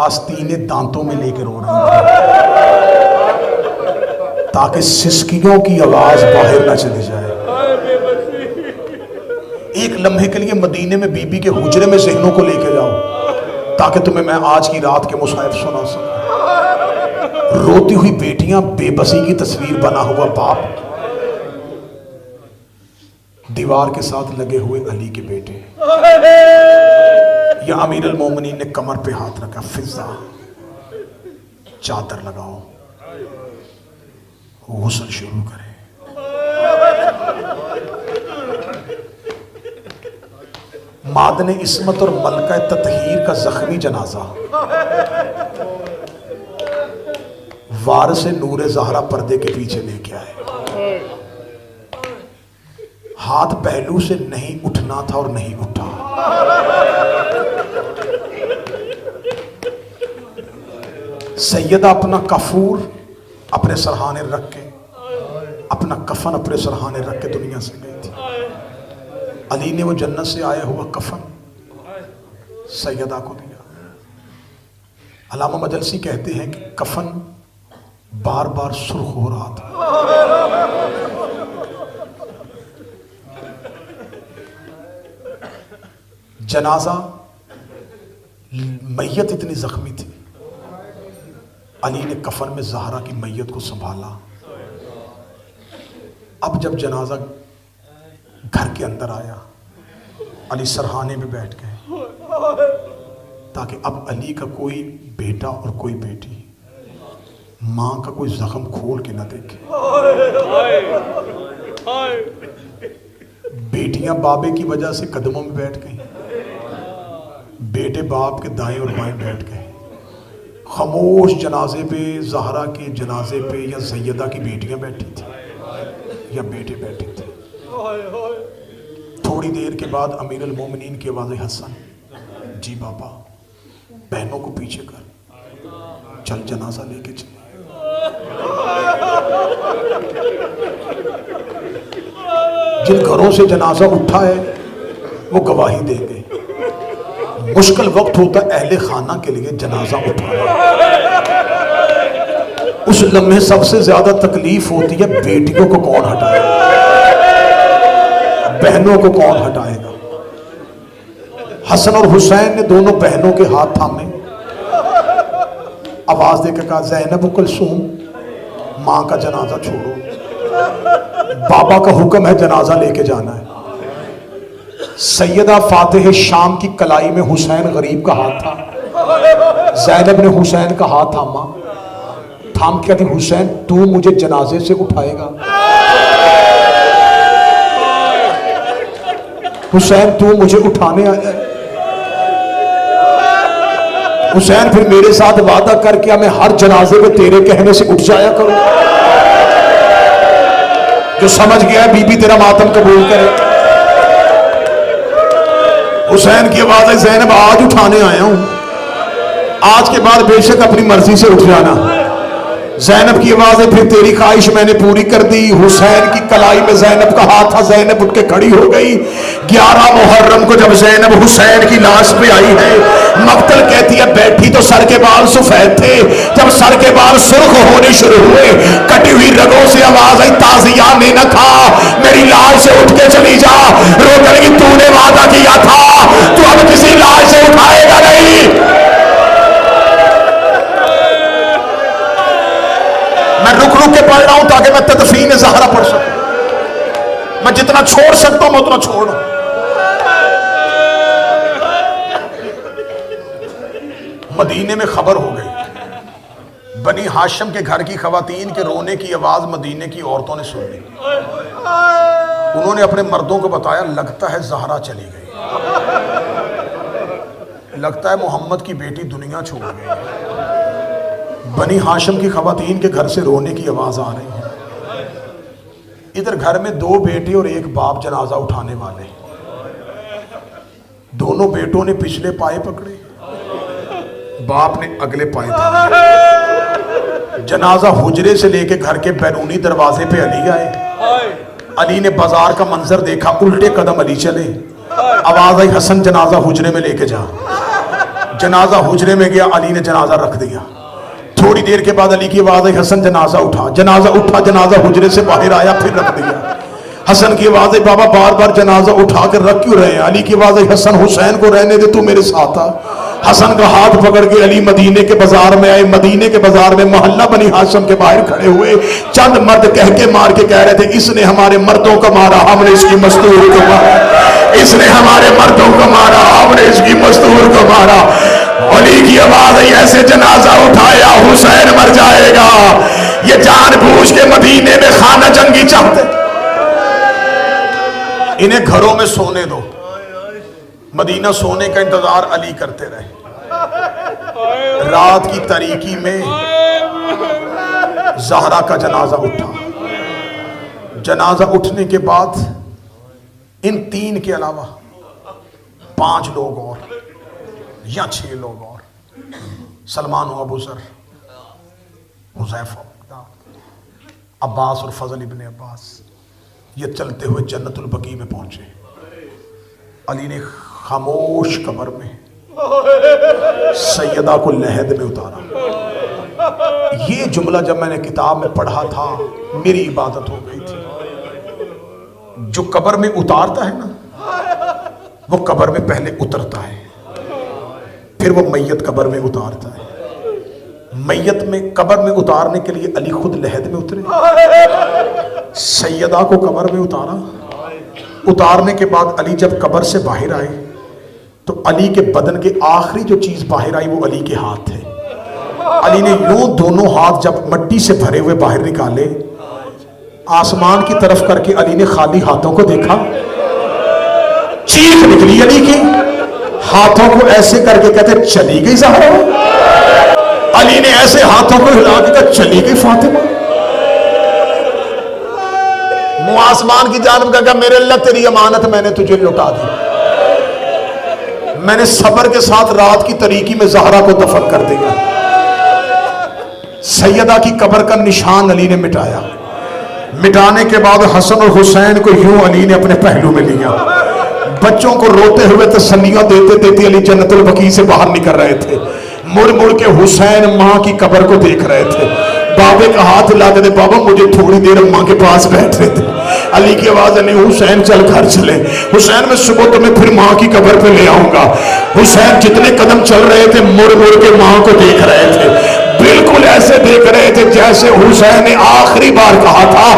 آستینے دانتوں میں لے کے رو رہی ہیں تاکہ سسکیوں کی آواز باہر نہ چلی جائے۔ ایک لمحے کے لیے مدینے میں بی بی کے حجرے میں ذہنوں کو لے کے جاؤ تاکہ تمہیں میں آج کی رات کے مصائب سنا سکوں۔ روتی ہوئی بیٹیاں، بے بسی کی تصویر بنا ہوا باپ، دیوار کے ساتھ لگے ہوئے علی کے بیٹے، یا امیر المومنین نے کمر پہ ہاتھ رکھا، فضا چادر لگاؤ، غسل شروع کریں۔ معدن عصمت اور ملکہ تطہیر کا زخمی جنازہ، وارث نور زہرا پردے کے پیچھے لے کے آئے، ہاتھ پہلو سے نہیں اٹھنا تھا اور نہیں اٹھا، سیدہ اپنا کفور اپنے سرہانے رکھ کے، اپنا کفن اپنے سرہانے رکھ کے دنیا سے گئی تھی۔ علی نے وہ جنت سے آیا ہوا کفن سیدہ کو دیا۔ علامہ مجلسی کہتے ہیں کہ کفن بار بار سرخ ہو رہا تھا، جنازہ، میت اتنی زخمی تھی، علی نے کفن میں زہرا کی میت کو سنبھالا۔ اب جب جنازہ گھر کے اندر آیا، علی سرہانے میں بیٹھ گئے تاکہ اب علی کا کوئی بیٹا اور کوئی بیٹی ماں کا کوئی زخم کھول کے نہ دیکھے۔ بیٹیاں بابے کی وجہ سے قدموں میں بیٹھ گئیں، بیٹے باپ کے دائیں اور بائیں بیٹھ گئے۔ خاموش جنازے پہ، زہرا کے جنازے پہ یا سیدہ کی بیٹیاں بیٹھی تھی یا بیٹے بیٹھے تھے۔ تھوڑی دیر کے بعد امیر المومنین کی آواز، حسن جی بابا، بہنوں کو پیچھے کر، چل جنازہ لے کے چلے۔ جن گھروں سے جنازہ اٹھا ہے وہ گواہی دیں گے. مشکل وقت ہوتا ہے اہل خانہ کے لیے جنازہ اٹھانا. اس لمحے سب سے زیادہ تکلیف ہوتی ہے بیٹیوں کو کون ہٹائے گا, بہنوں کو کون ہٹائے گا. حسن اور حسین نے دونوں بہنوں کے ہاتھ تھامے, آواز دے کے کہا زینب و کلثوم ماں کا جنازہ چھوڑو, بابا کا حکم ہے جنازہ لے کے جانا ہے. سیدہ فاتح شام کی کلائی میں حسین غریب کا ہاتھ تھا. زینب نے حسین کا ہاتھ تھاما, تھام کے کہتی حسین تو مجھے جنازے سے اٹھائے گا, حسین تو مجھے اٹھانے آیا. حسین پھر میرے ساتھ وعدہ کر کے میں ہر جنازے میں تیرے کہنے سے اٹھ جایا کروں. جو سمجھ گیا ہے بی بی تیرا ماتم قبول کرے. حسین کی آواز ہے زینب آج اٹھانے آیا ہوں, آج کے بعد بے شک اپنی مرضی سے اٹھ جانا. زینب کی آواز ہے پھر تیری خواہش میں نے پوری کر دی. حسین کی کلائی میں زینب کا ہاتھ تھا, زینب اٹھ کے کھڑی ہو گئی. 11 محرم کو جب زینب حسین کی لاش پہ آئی ہے, مقتل کہتی ہے بیٹھی تو سر کے بال سفید تھے, جب سر کے بال سرخ ہونے شروع ہوئے کٹی ہوئی رگوں سے آواز آئی تازیہ نے نہ کھا میری لاش سے اٹھ کے چلی جا. رو کر کہ تو نے وعدہ کیا تھا تو اب کسی لاش سے اٹھائے گا نہیں. میں رک رک کے پڑھ رہا ہوں تاکہ میں تدفین زہرا پڑھ سکوں. میں جتنا چھوڑ سکتا ہوں میں اتنا چھوڑ. مدینے میں خبر ہو گئی, بنی ہاشم کے گھر کی خواتین کے رونے کی آواز مدینے کی عورتوں نے سن لی. انہوں نے اپنے مردوں کو بتایا لگتا ہے زہرا چلی گئی, لگتا ہے محمد کی بیٹی دنیا چھوڑ گئی. بنی ہاشم کی خواتین کے گھر سے رونے کی آواز آ رہی ہے. ادھر گھر میں 2 بیٹے اور 1 باپ جنازہ اٹھانے والے. دونوں بیٹوں نے پچھلے پائے پکڑے, باپ نے اگلے پائے تھے. جنازہ حجرے سے لے کے گھر کے بیرونی دروازے پہ علی آئے. علی نے بازار کا منظر دیکھا, الٹے قدم علی چلے. آواز آئی حسن جنازہ حجرے میں لے کے جا. جنازہ حجرے میں گیا, علی نے جنازہ رکھ دیا. تھوڑی دیر کے بعد علی کی آواز آئی حسن جنازہ اٹھا. جنازہ اٹھا, جنازہ حجرے سے باہر آیا, پھر رکھ دیا. حسن کی آواز آئی بابا بار بار جنازہ اٹھا کر رکھ کیوں رہے ہیں. علی کی آواز آئی حسن حسین کو رہنے دے, تو میرے ساتھ آ. حسن کا ہاتھ پکڑ کے علی مدینے کے بازار میں آئے. مدینے کے بازار میں محلہ بنی ہاشم کے باہر کھڑے ہوئے. چند مرد کہہ کے مار کے کہہ رہے تھے اس نے ہمارے مردوں کو مارا, ہم نے اس کی مستور کو مارا. اس نے ہمارے مردوں کو مارا, ہم نے اس کی مستور کو مارا. علی کی آواز آئی ایسے جنازہ اٹھایا حسین مر جائے گا. یہ جان بوجھ کے مدینے میں خانہ جنگی چاہتے. انہیں گھروں میں سونے دو. مدینہ سونے کا انتظار علی کرتے رہے. رات کی تاریکی میں زہرا کا جنازہ اٹھا. جنازہ اٹھنے کے بعد ان 3 کے علاوہ 5 لوگ اور یا 6 لوگ اور, سلمان و ابو ذر, حذیفہ, عباس اور فضل ابن عباس, یہ چلتے ہوئے جنت البقیع میں پہنچے. علی نے خاموش قبر میں سیدہ کو لحد میں اتارا. یہ جملہ جب میں نے کتاب میں پڑھا تھا میری عبادت ہو گئی تھی. جو قبر میں اتارتا ہے نا وہ قبر میں پہلے اترتا ہے, پھر وہ میت قبر میں اتارتا ہے. میت میں قبر میں اتارنے کے لیے علی خود لحد میں اترے, سیدہ کو قبر میں اتارا. اتارنے کے بعد علی جب قبر سے باہر آئے تو علی کے بدن کے آخری جو چیز باہر آئی وہ علی کے ہاتھ تھے. علی نے یوں دونوں ہاتھ جب مٹی سے بھرے ہوئے باہر نکالے, آسمان کی طرف کر کے علی نے خالی ہاتھوں کو دیکھا. چیخ نکلی علی کی, ہاتھوں کو ایسے کر کے کہتے چلی گئی زہرا. علی نے ایسے ہاتھوں کو ہلا کے کہا چلی گئی فاطمہ. منہ آسمان کی جانب کہا میرے اللہ تیری امانت میں نے تجھے لٹا دی. میں نے صبر کے ساتھ رات کی تاریکی میں زہرا کو دفن کر دیا. سیدہ کی قبر کا نشان علی نے مٹایا. مٹانے کے بعد حسن اور حسین کو یوں علی نے اپنے پہلو میں لیا. بچوں کو روتے ہوئے تسلیاں دیتے دیتے علی جنت البقیع سے باہر نکل رہے تھے. مڑ مڑ کے حسین ماں کی قبر کو دیکھ رہے تھے. بابے کا ہاتھ لا کے دے بابا مجھے تھوڑی دیر اماں کے پاس بیٹھ رہے تھے. علی کی آواز ہے نہیں حسین چل گھر چلے. حسین میں صبح تمہیں پھر ماں کی قبر پہ لے آؤں گا. حسین جتنے قدم چل رہے تھے مڑ مڑ کے ماں کو دیکھ رہے تھے. بالکل ایسے دیکھ رہے تھے جیسے حسین نے آخری بار کہا تھا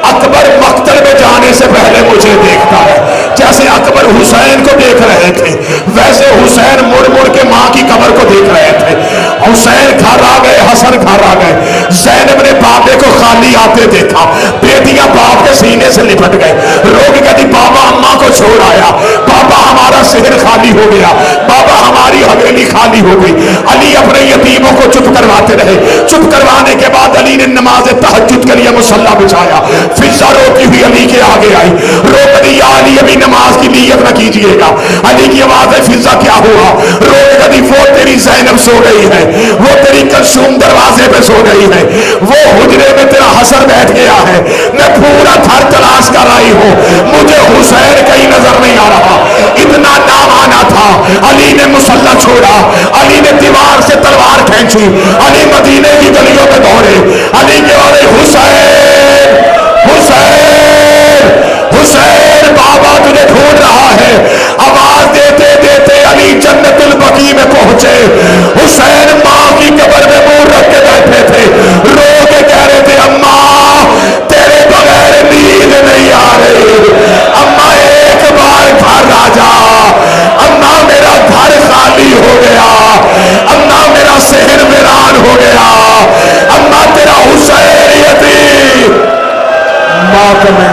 اکبر مقتل میں جانے سے پہلے مجھے دیکھتا ہے. جیسے اکبر حسین کو دیکھ رہے تھے ویسے حسین مڑ مڑ کے ماں کی قبر کو دیکھ رہے تھے. حسین گھر آ گئے, حسن گھر آ گئے. زینب نے بابے کو خالی آتے دیکھا. بیٹیاں باپ کے سینے سے لپٹ گئے. رو کے کہتی بابا اماں کو چھوڑ آیا, بابا ہمارا صحن خالی ہو گیا, بابا ہماری حویلی خالی ہو گئی. علی اپنے یتیموں کو چپ کرواتے رہے. چپ کروانے کے بعد علی نے نماز تہجد کے لیے مصلی بچھایا. فضا روتی ہوئی علی کے آگے آئی. رو کہتی یا علی ابھی نماز کی نیت نہ کیجئے گا. علی کی آواز ہے فضا کیا ہوا؟ رو کہتی وہ تیری زینب سو گئی ہے, وہ تیری کلثوم دروازے پہ سو گئی ہے, وہ حجرے میں تیرا حسن بیٹھ گیا ہے. میں پورا گھر تلاش کر آئی ہوں, مجھے حسین کہیں نظر نہیں آ رہا. اتنا نام آنا تھا. علی نے مصلی چھوڑا, علی نے دیوار سے تلوار کھینچی, علی مدینے کی گلیوں میں دوڑے. علی کے والے حسین حسین حسین بابا تجھے ڈھونڈ رہا ہے. آواز دیتے دیتے علی جنت البقیع میں پہنچے. حسین ماں کی قبر میں منہ رکھ کے بیٹھے تھے. رو کے کہہ رہے تھے اماں تیرے بغیر نیند نہیں آ رہی, اماں ایک بار گھر آ جا, اماں میرا گھر خالی ہو گیا, اماں میرا صحن ویران ہو گیا, اماں تیرا حسین یتیم. ماں کو میں